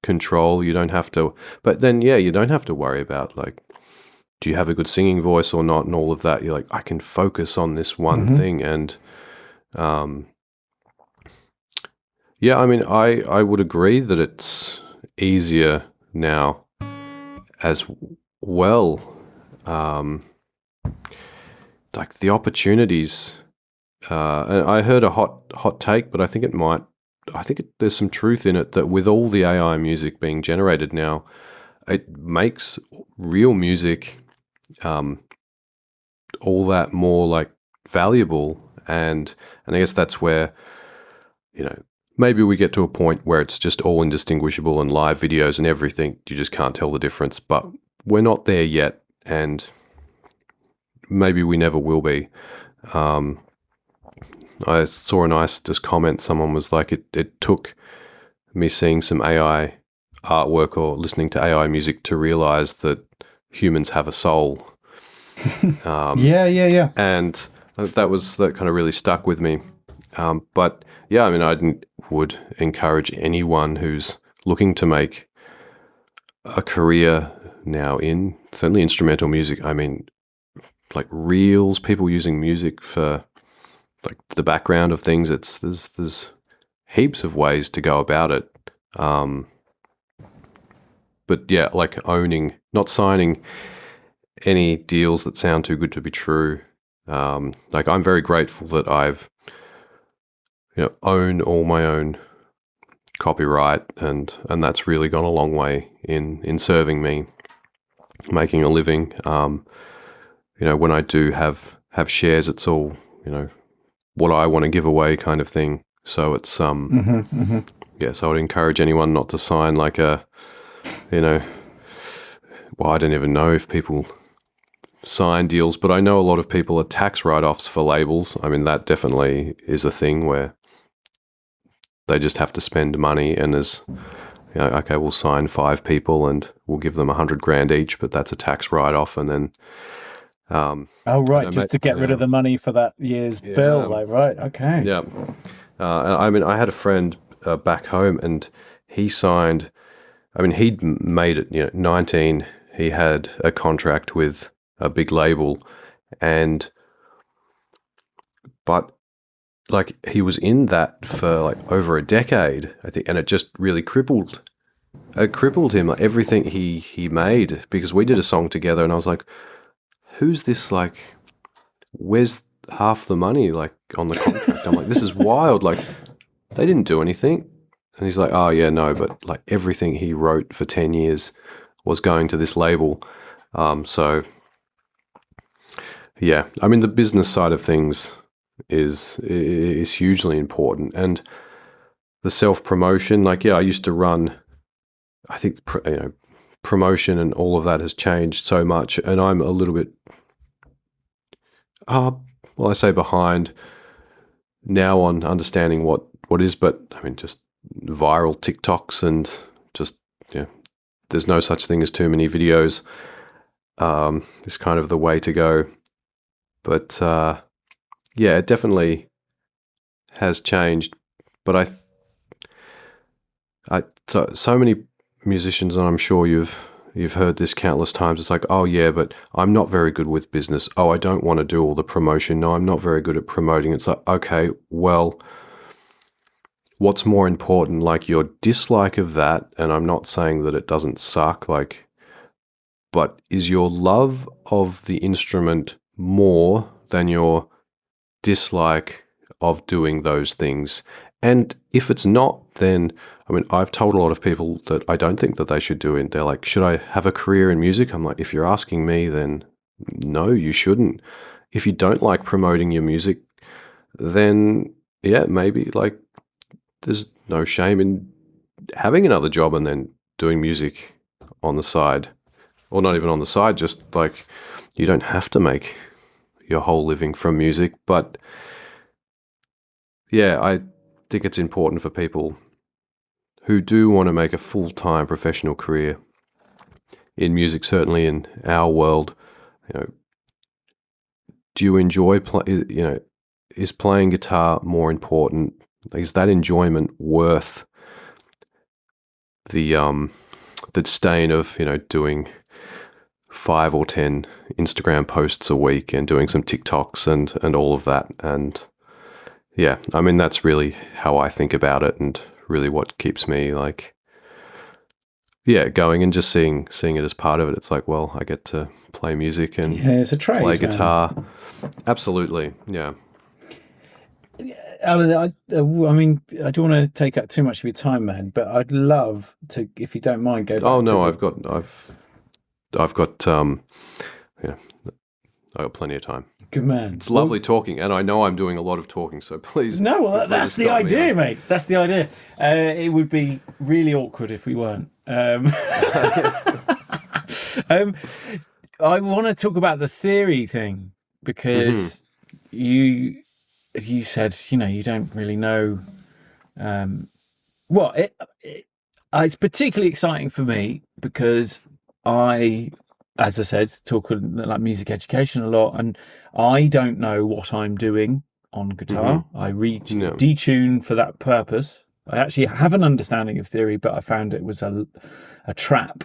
control. You don't have to, but then, yeah, you don't have to worry about like, do you have a good singing voice or not, and all of that. You're like, I can focus on this one thing. And yeah, I mean, I would agree that it's easier now as well. Like the opportunities. And I heard a hot take, but I think there's some truth in it, that with all the AI music being generated now, it makes real music all that more like valuable. And I guess that's where, maybe we get to a point where it's just all indistinguishable, and live videos and everything, you just can't tell the difference. But we're not there yet, and maybe we never will be. I saw a nice comment. Someone was like, it took me seeing some AI artwork or listening to AI music to realize that humans have a soul. Yeah. And that kind of really stuck with me. But yeah, I mean, would encourage anyone who's looking to make a career now in certainly instrumental music. I mean, like reels, people using music for like the background of things. There's heaps of ways to go about it. But yeah, like not signing any deals that sound too good to be true. Like I'm very grateful that I've own all my own copyright, and that's really gone a long way in serving me, making a living. When I do have shares, it's all what I want to give away kind of thing. So it's yeah. So I'd encourage anyone not to sign like a well, I don't even know if people sign deals, but I know a lot of people are tax write-offs for labels. I mean, that definitely is a thing where they just have to spend money, and there's, okay, we'll sign 5 people and we'll give them $100,000 each, but that's a tax write-off, and then. Just to get rid of the money for that year's bill, like, right? Okay. Yeah. I mean, I had a friend back home, and he signed. I mean, he'd made it. 19. He had a contract with a big label, but like he was in that for like over a decade, I think, and it just really crippled him, like everything he made, because we did a song together, and I was like, who's this, like, where's half the money, like, on the contract? I'm like, this is wild, like, they didn't do anything. And he's like, oh yeah, no, but like everything he wrote for 10 years was going to this label. So yeah, I mean, the business side of things is hugely important, and the self-promotion, like, yeah, I used to run, I think, promotion and all of that has changed so much, and I'm a little bit, I say behind now on understanding what is, but I mean, just viral TikToks and just, there's no such thing as too many videos. Is kind of the way to go. But yeah, it definitely has changed. But so many musicians, and I'm sure you've you've heard this countless times. It's like, oh yeah, but I'm not very good with business. Oh, I don't want to do all the promotion. No, I'm not very good at promoting. It's like, okay, well, what's more important, like your dislike of that, and I'm not saying that it doesn't suck, like, but is your love of the instrument more than your dislike of doing those things? And if it's not, then, I mean, I've told a lot of people that I don't think that they should do it. They're like, should I have a career in music? I'm like, if you're asking me, then no, you shouldn't. If you don't like promoting your music, then yeah, maybe like there's no shame in having another job and then doing music on the side, or not even on the side, just like you don't have to make your whole living from music. But yeah, I think it's important for people who do want to make a full-time professional career in music, certainly in our world. You know, do you enjoy is playing guitar more important? Is that enjoyment worth the disdain of, doing 5 or 10 Instagram posts a week and doing some TikToks and all of that? And yeah, I mean, that's really how I think about it, and really what keeps me going, and just seeing it as part of it. It's like, well, I get to play music and it's a trade, play guitar. Man. Absolutely, yeah. Alan, I mean, I don't want to take up too much of your time, man, but I'd love to, if you don't mind, go back. Oh no, I've got I've got plenty of time. Good man. It's lovely talking, and I know I'm doing a lot of talking, so please. No, well, that's the idea, mate. That's the idea. It would be really awkward if we weren't. I want to talk about the theory thing, because you said, you don't really know. It's particularly exciting for me because I, as I said, talk like music education a lot, and I don't know what I'm doing on guitar. I detune for that purpose. I actually have an understanding of theory, but I found it was a trap,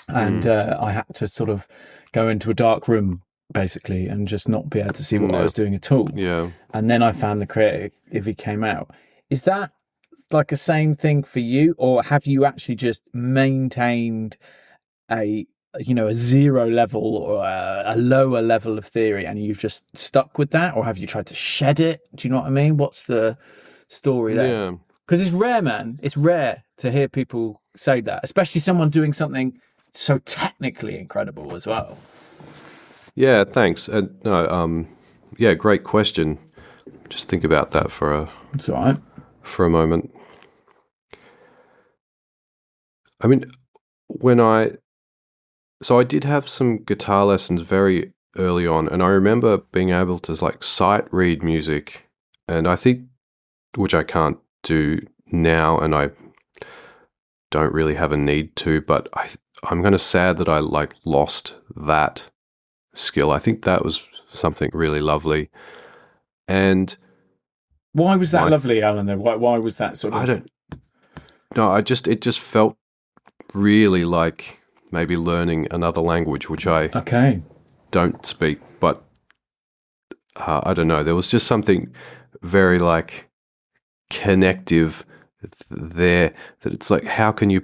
and I had to sort of go into a dark room basically and just not be able to see what I was doing at all. Yeah. And then I found the creativity came out. Is that like a same thing for you, or have you actually just maintained a zero level or a lower level of theory, and you've just stuck with that, or have you tried to shed it? Do you know what I mean? What's the story there? Yeah. Because it's rare, man. It's rare to hear people say that, especially someone doing something so technically incredible as well. Yeah, thanks. And great question. Just think about that for It's all right. For a moment. I mean, I did have some guitar lessons very early on, and I remember being able to sight read music, and I think, which I can't do now, and I don't really have a need to, but I'm kind of sad that I lost that skill. I think that was something really lovely. And why was that lovely, Alan? Though, why was that sort of? I don't know. It just felt really like maybe learning another language, which I don't speak. But I don't know. There was just something very connective there, that it's like, how can you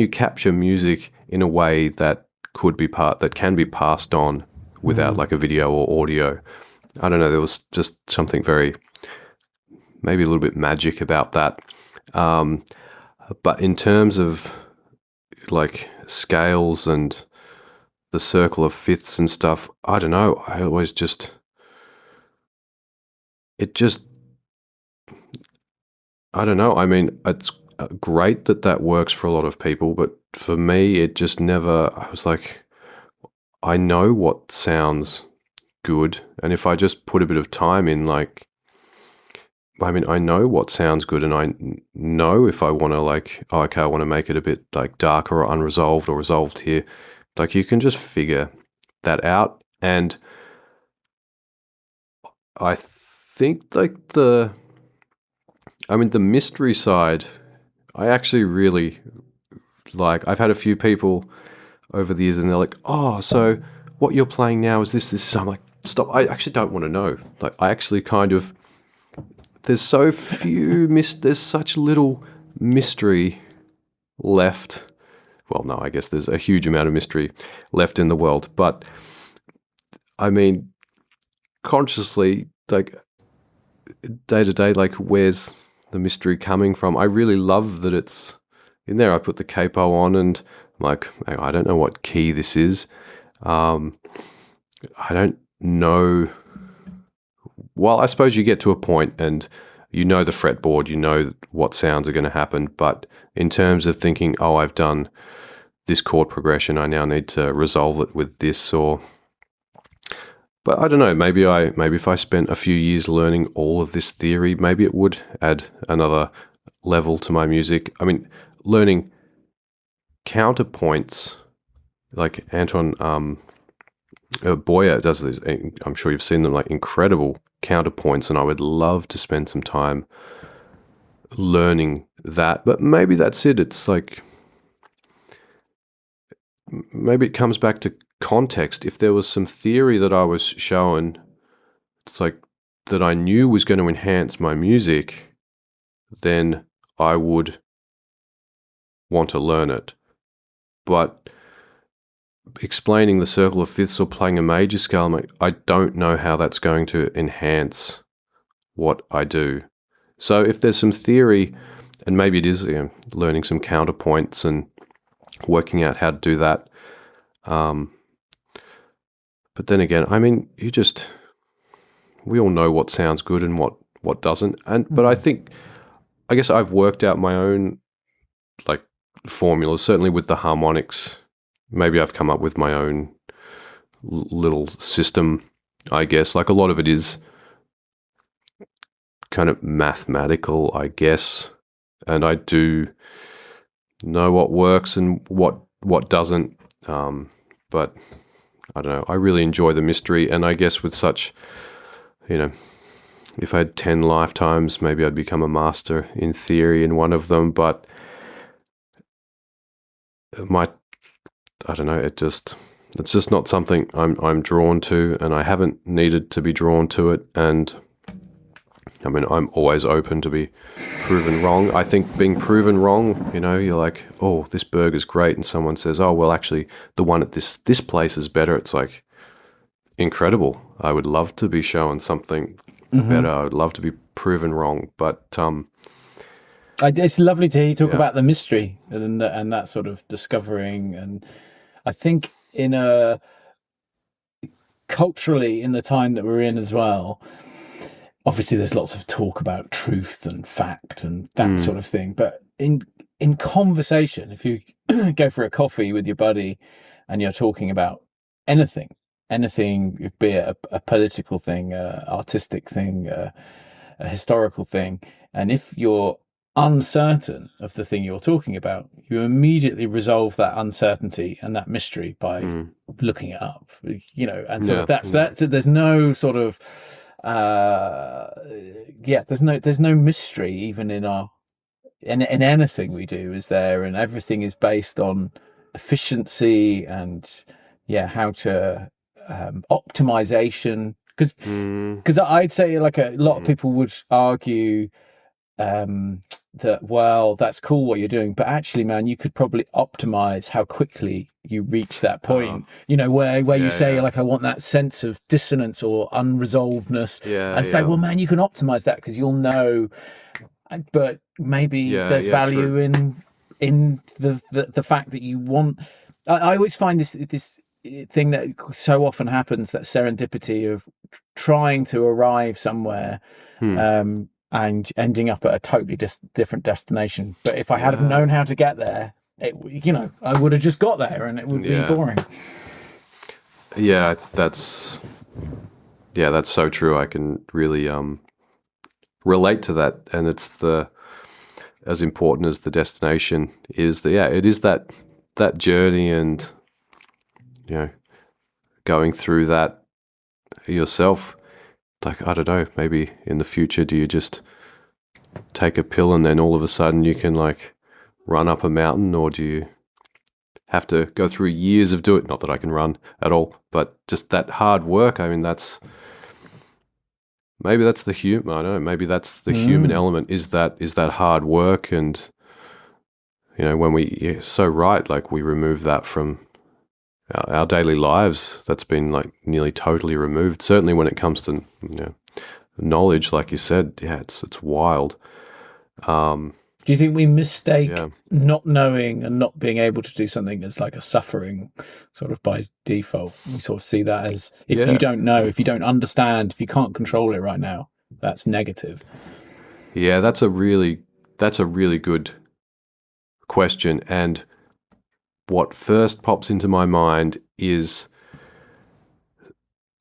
capture music in a way that can be passed on without a video or audio? I don't know. There was just something very, maybe a little bit magic about that. But in terms of scales and the circle of fifths and stuff, I don't know. I always I don't know. I mean, it's great that works for a lot of people, but for me, it just never. I was like, I know what sounds good, and if I just put a bit of time in, I know what sounds good, and I know if I want to I want to make it a bit darker or unresolved or resolved here. You can just figure that out, and I think the mystery side, I actually really like I've had a few people over the years, and they're like, "Oh, so what you're playing now is this." I'm like, "Stop! I actually don't want to know." Like, I actually kind of there's so few there's such little mystery left. Well, no, I guess there's a huge amount of mystery left in the world, but I mean, consciously, like day to day, like where's the mystery coming from? I really love that it's in there. I put the capo on, and I'm like, I don't know what key this is. I don't know. Well, I suppose you get to a point and you know the fretboard, you know what sounds are going to happen. But in terms of thinking, oh, I've done this chord progression, I now need to resolve it with this, or. But I don't know. Maybe if I spent a few years learning all of this theory, maybe it would add another level to my music. I mean, learning counterpoints, like Anton Boyer does this. I'm sure you've seen them, like incredible counterpoints, and I would love to spend some time learning that. But maybe that's it. It's like maybe it comes back to context. If there was some theory that I was shown, it's like that I knew was going to enhance my music, then I would want to learn it. But explaining the circle of fifths or playing a major scale, I'm like, I don't know how that's going to enhance what I do. So if there's some theory, and maybe it is learning some counterpoints and working out how to do that. But then again, I mean, we all know what sounds good and what doesn't. But I guess I've worked out my own like formulas, certainly with the harmonics. Maybe I've come up with my own little system, I guess. Like a lot of it is kind of mathematical, I guess. And I do know what works and what doesn't. But I don't know. I really enjoy the mystery, and I guess with such, if I had 10 lifetimes, maybe I'd become a master in theory in one of them. But I don't know. It's just not something I'm drawn to, and I haven't needed to be drawn to it. And I mean, I'm always open to be proven wrong. I think being proven wrong, you're like, oh, this burger's great, and someone says, oh, well, actually, the one at this place is better. It's like incredible. I would love to be shown something better. I would love to be proven wrong, but it's lovely to hear you talk about the mystery and that sort of discovering. And I think culturally in the time that we're in as well, obviously there's lots of talk about truth and fact and that sort of thing. But in conversation, if you go for a coffee with your buddy and you're talking about anything, be it a political thing, artistic thing, a historical thing, and if you're uncertain of the thing you're talking about, you immediately resolve that uncertainty and that mystery by looking it up, and sort of that's there's no sort of there's no mystery even in anything we do, is there? And everything is based on efficiency and how to optimization, because I'd say like a lot of people would argue that, well, that's cool what you're doing, but actually, man, you could probably optimize how quickly you reach that point, where you say, like, I want that sense of dissonance or unresolvedness. And it's like, well, man, you can optimize that because you'll know, but maybe there's value in the fact that you want. I always find this thing that so often happens, that serendipity of trying to arrive somewhere and ending up at a totally different destination. But if I had have known how to get there, I would have just got there, and it would be boring. Yeah, that's so true. I can really relate to that, and it's as important as the destination is. It is that journey, and going through that yourself. Like, I don't know, maybe in the future, do you just take a pill and then all of a sudden you can like run up a mountain, or do have to go through years of doing it. Not that I can run at all, but just that hard work. I mean, maybe that's the human. I don't know. Maybe that's the human element. Is that hard work? And when you're so right, like we remove that from our daily lives. That's been like nearly totally removed. Certainly when it comes to knowledge, like you said, it's wild. Do you think we mistake not knowing and not being able to do something as like a suffering sort of by default? We sort of see that as if you don't know, if you don't understand, if you can't control it right now, that's negative. Yeah, that's a really good question. And what first pops into my mind is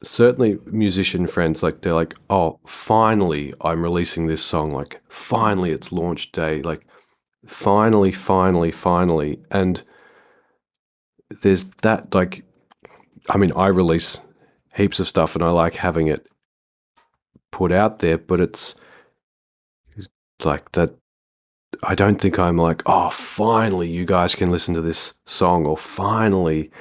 certainly musician friends, like they're like, oh, finally I'm releasing this song, like finally it's launch day, like finally. And there's that, like, I mean, I release heaps of stuff and I like having it put out there, but it's like that. I don't think I'm like, oh, finally you guys can listen to this song, or finally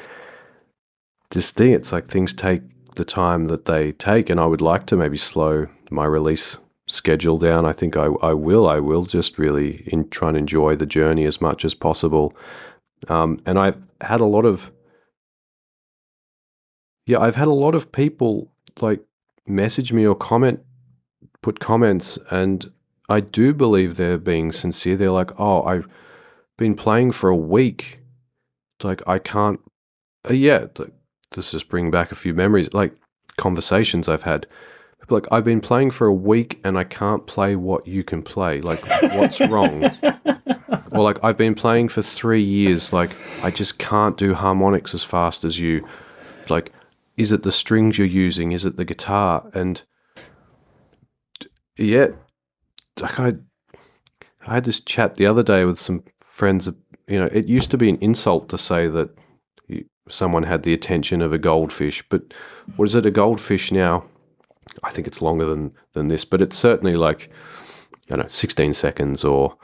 this thing. It's like things take the time that they take, and I would like to maybe slow my release schedule down. I think I will just really try and enjoy the journey as much as possible. And I've had a lot of people like message me or put comments, and I do believe they're being sincere. They're like, oh, I've been playing for a week. Like, I can't, this is bringing back a few memories, like conversations I've had. Like, I've been playing for a week and I can't play what you can play. Like, what's wrong? Or like, I've been playing for 3 years. Like, I just can't do harmonics as fast as you. Like, is it the strings you're using? Is it the guitar? And yeah, like I had this chat the other day with some friends. It used to be an insult to say that someone had the attention of a goldfish, but what is it, a goldfish now? I think it's longer than this, but it's certainly like, 16 seconds, or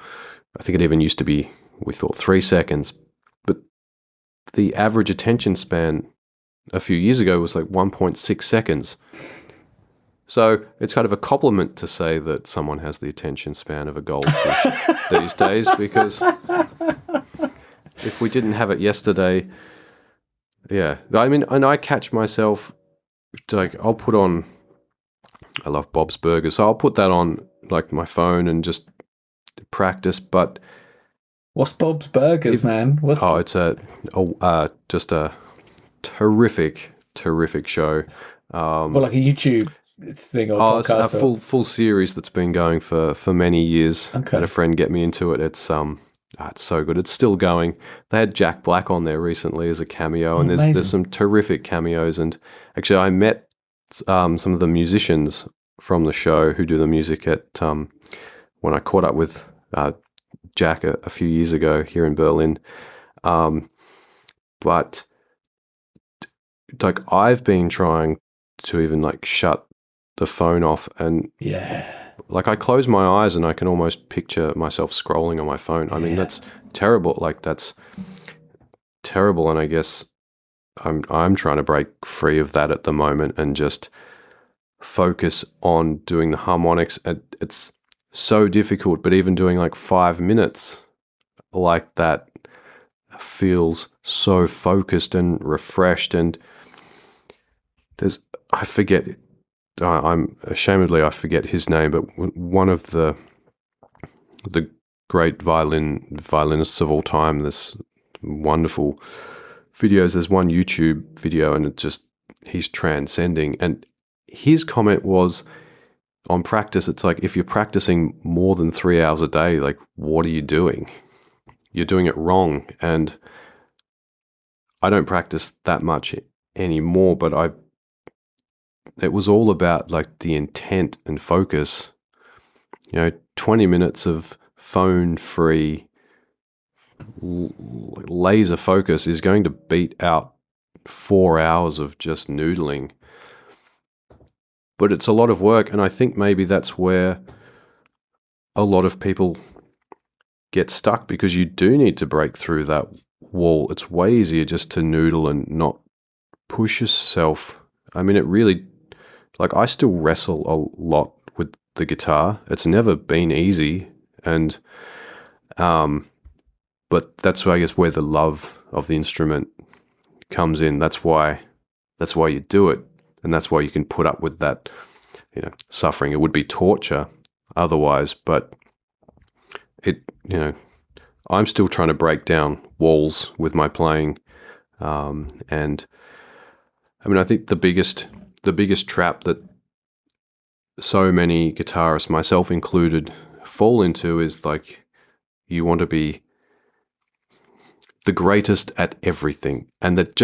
I think it even used to be, we thought 3 seconds, but the average attention span a few years ago was like 1.6 seconds. So it's kind of a compliment to say that someone has the attention span of a goldfish these days, because if we didn't have it yesterday, I mean, and I catch myself, like, I love Bob's Burgers, so I'll put that on like my phone and just practice. But what's Bob's Burgers, man? It's just a terrific show. Well, like a YouTube thing or podcast? It's a full series that's been going for many years. Okay. Had a friend get me into it. It's so good. It's still going. They had Jack Black on there recently as a cameo, and there's some terrific cameos. And actually, I met some of the musicians from the show who do the music at when I caught up with Jack a few years ago here in Berlin. But like, I've been trying to even like shut the phone off, and like I close my eyes and I can almost picture myself scrolling on my phone. I mean, that's terrible. Like, that's terrible. And I guess I'm trying to break free of that at the moment and just focus on doing the harmonics. And it's so difficult, but even doing like 5 minutes like that feels so focused and refreshed. And I forget his name, but one of the great violinists of all time, this wonderful videos. There's one YouTube video, and he's transcending. And his comment was on practice. It's like, if you're practicing more than 3 hours a day, like, what are you doing? You're doing it wrong. And I don't practice that much anymore, but it was all about like the intent and focus. 20 minutes of phone-free laser focus is going to beat out 4 hours of just noodling. But it's a lot of work, and I think maybe that's where a lot of people get stuck, because you do need to break through that wall, it's way easier just to noodle and not push yourself. I mean, it really, like, I still wrestle a lot with the guitar. It's never been easy, and but that's, I guess, where the love of the instrument comes in. That's why you do it, and that's why you can put up with that, suffering. It would be torture otherwise, but I'm still trying to break down walls with my playing, and I mean, I think the biggest trap that so many guitarists, myself included, fall into is like, you want to be the greatest at everything, and that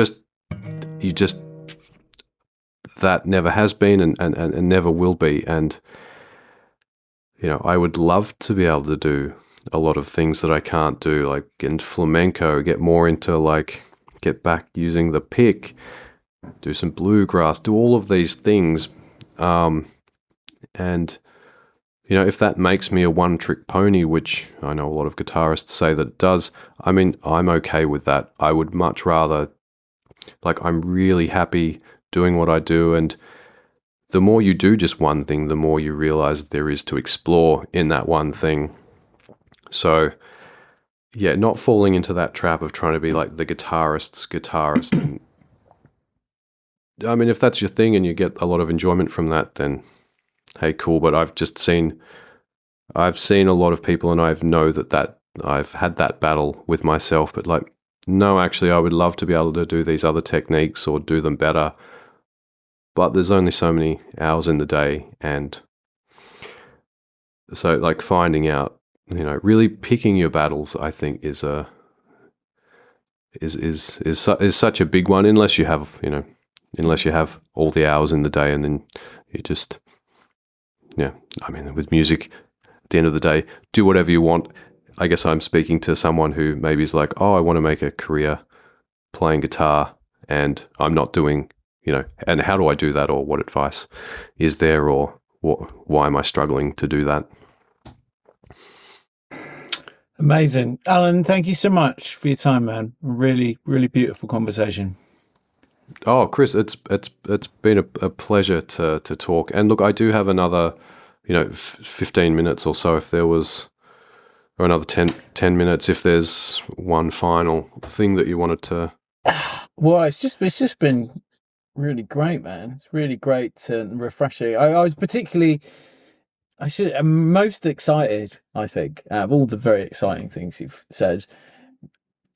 that never has been and never will be. And I would love to be able to do a lot of things that I can't do, like get into flamenco, get more into like, get back using the pick, do some bluegrass, do all of these things. And, if that makes me a one-trick pony, which I know a lot of guitarists say that it does, I mean, I'm okay with that. I would much rather, like, I'm really happy doing what I do. And the more you do just one thing, the more you realize there is to explore in that one thing. So, yeah, not falling into that trap of trying to be like the guitarist's guitarist. And, I mean, if that's your thing and you get a lot of enjoyment from that, then hey, cool. But I've seen a lot of people, and I know that I've had that battle with myself. But like, no, actually, I would love to be able to do these other techniques or do them better. But there's only so many hours in the day, and so like finding out, really picking your battles, I think is such a big one. Unless you have all the hours in the day, and then you just, I mean, with music, at the end of the day, do whatever you want. I guess I'm speaking to someone who maybe is like, oh, I want to make a career playing guitar, and I'm not doing, and how do I do that, or what advice is there, or why am I struggling to do that? Amazing. Alan, thank you so much for your time, man. Really, really beautiful conversation. Oh, Chris, it's been a pleasure to talk. And look, I do have another, 15 minutes or so if there was, or another 10 minutes if there's one final thing that you wanted to. Well, it's just been really great, man. It's really great and refreshing. I was particularly, I'm most excited, I think, out of all the very exciting things you've said,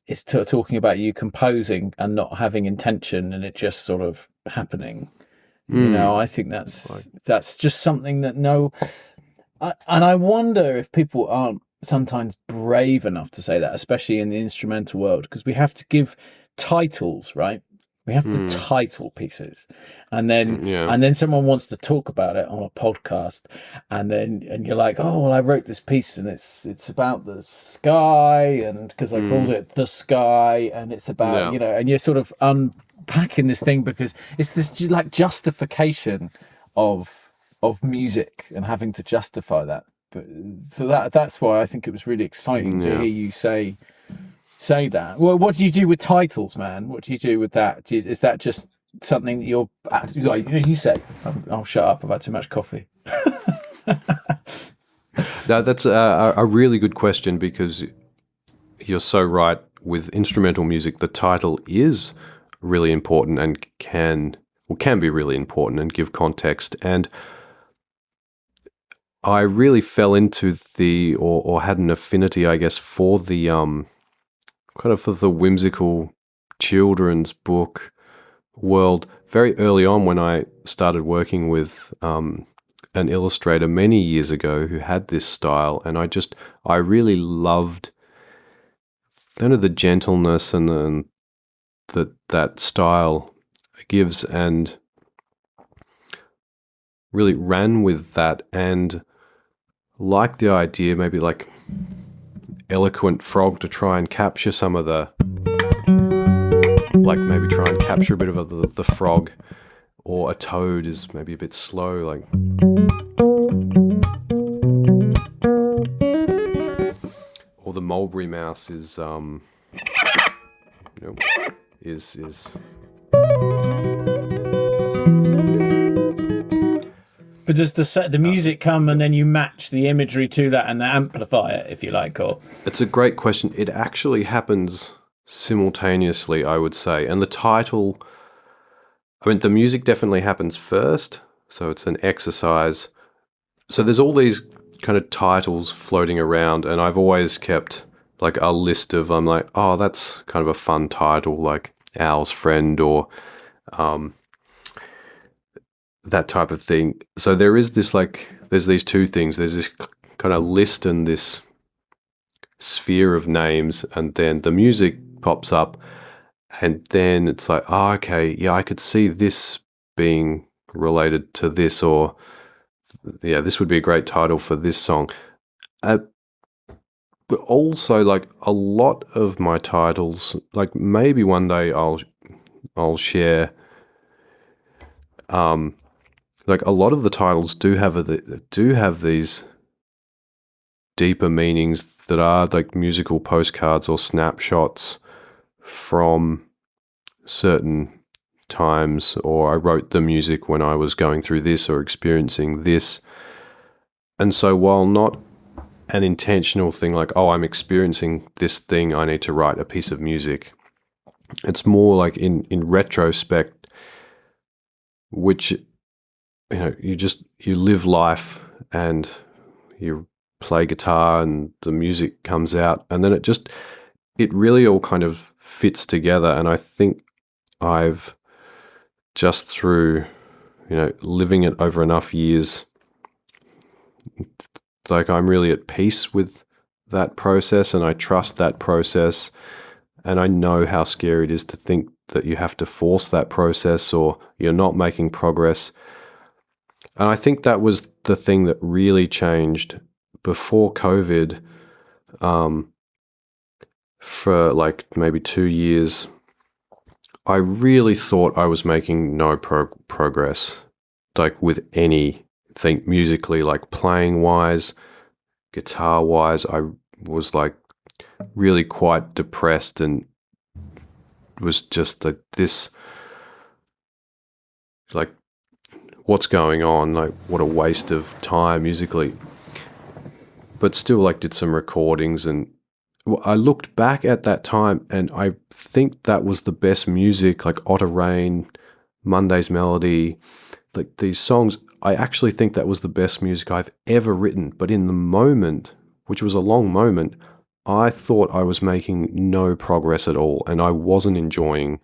is talking about you composing and not having intention and it just sort of happening. I think that's just something that and I wonder if people aren't sometimes brave enough to say that, especially in the instrumental world, because we have to give titles, right? We have to title pieces, and then someone wants to talk about it on a podcast, and you're like, oh well, I wrote this piece and it's about the sky, and because I called it The Sky, and it's about and you're sort of unpacking this thing because it's this like justification of music and having to justify that. But so that's why I think it was really exciting to hear you say that. Well, what do you do with titles, man? What do you do with that? Is that just something that you say? I'll shut up. I've had too much coffee. No, that's a really good question, because you're so right. With instrumental music, the title is really important and can be really important and give context. And I really fell into or had an affinity, I guess, for the kind of for the whimsical children's book world very early on, when I started working with an illustrator many years ago who had this style, and I really loved kind of the gentleness and that style gives, and really ran with that, and liked the idea, maybe like eloquent frog, to try and capture some of the, like maybe try and capture a bit of the frog, or a toad is maybe a bit slow, like, or the mulberry mouse is is But does the music come and then you match the imagery to that and amplify it, if you like, or? It's a great question. It actually happens simultaneously, I would say. And the title, I mean, the music definitely happens first. So it's an exercise. So there's all these kind of titles floating around, and I've always kept like a list of, I'm like, oh, that's kind of a fun title, like Owl's Friend or that type of thing. So there is this there's these two things. There's this kind of list and this sphere of names, and then the music pops up, and then it's like, oh, okay, yeah, I could see this being related to this, or yeah, this would be a great title for this song. But also, like, a lot of my titles, like maybe one day I'll share. Like a lot of the titles do have these deeper meanings that are like musical postcards or snapshots from certain times, or I wrote the music when I was going through this or experiencing this. And so while not an intentional thing like, oh, I'm experiencing this thing, I need to write a piece of music, it's more like in retrospect, which, you know, you live life and you play guitar and the music comes out, and then it really all kind of fits together. And I think I've just through, you know, living it over enough years, like I'm really at peace with that process, and I trust that process, and I know how scary it is to think that you have to force that process or you're not making progress. And I think that was the thing that really changed before COVID. For like maybe 2 years, I really thought I was making no progress, like with anything musically, like playing wise, guitar wise. I was like really quite depressed and was just like this, like, what's going on? Like, what a waste of time musically. But still, like, did some recordings, and I looked back at that time and I think that was the best music, like Otter Rain, Monday's Melody, like these songs. I actually think that was the best music I've ever written. But in the moment, which was a long moment, I thought I was making no progress at all, and I wasn't enjoying.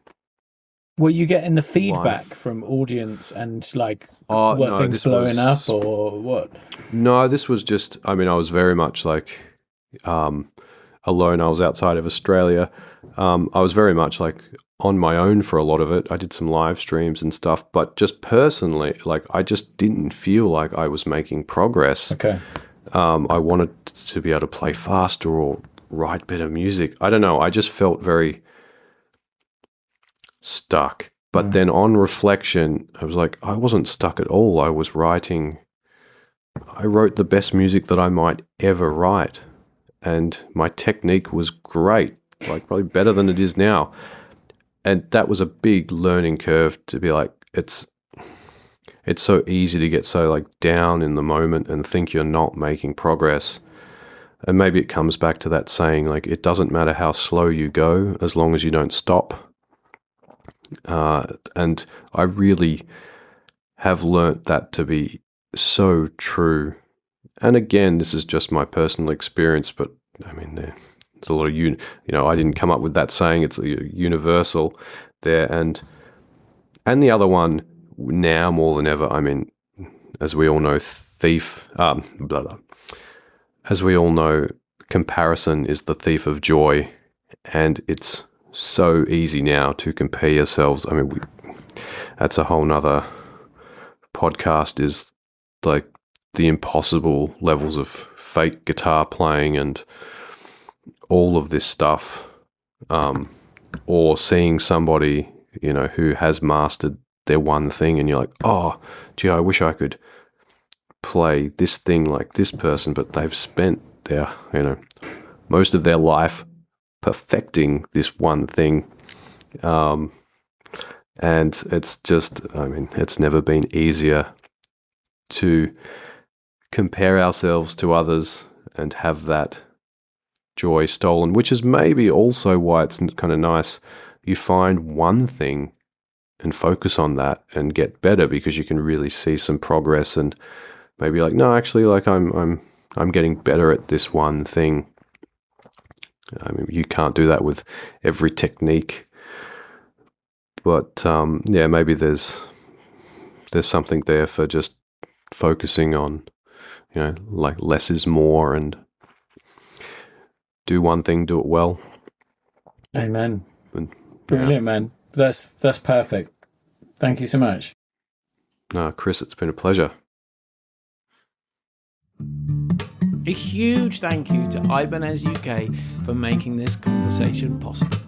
Were you getting the feedback life from audience and like no, things blowing up or what? No, this was just, I mean, I was very much like alone. I was outside of Australia. I was very much like on my own for a lot of it. I did some live streams and stuff, but just personally, like I just didn't feel like I was making progress. Okay. I wanted to be able to play faster or write better music. I don't know. I just felt very stuck. But then on reflection, I was like, I wasn't stuck at all. I wrote the best music that I might ever write. And my technique was great, like probably better than it is now. And that was a big learning curve to be like, it's so easy to get so like down in the moment and think you're not making progress. And maybe it comes back to that saying, like, it doesn't matter how slow you go as long as you don't stop. And I really have learnt that to be so true. And again, this is just my personal experience, but I mean, there's a lot of, you know, I didn't come up with that saying, it's universal there. And the other one now more than ever, I mean, as we all know, as we all know, comparison is the thief of joy, and it's so easy now to compare yourselves. I mean, that's a whole nother podcast, is like the impossible levels of fake guitar playing and all of this stuff, or seeing somebody, you know, who has mastered their one thing and you're like, oh, gee, I wish I could play this thing like this person, but they've spent their, you know, most of their life perfecting this one thing. And it's just, I mean, it's never been easier to compare ourselves to others and have that joy stolen, which is maybe also why it's kind of nice. You find one thing and focus on that and get better, because you can really see some progress and maybe like, no, actually, like I'm getting better at this one thing. I mean, you can't do that with every technique, but yeah, maybe there's something there for just focusing on, like less is more, and do one thing, do it well. Amen. And, Brilliant, man. That's perfect. Thank you so much. Chris, it's been a pleasure. A huge thank you to Ibanez UK for making this conversation possible.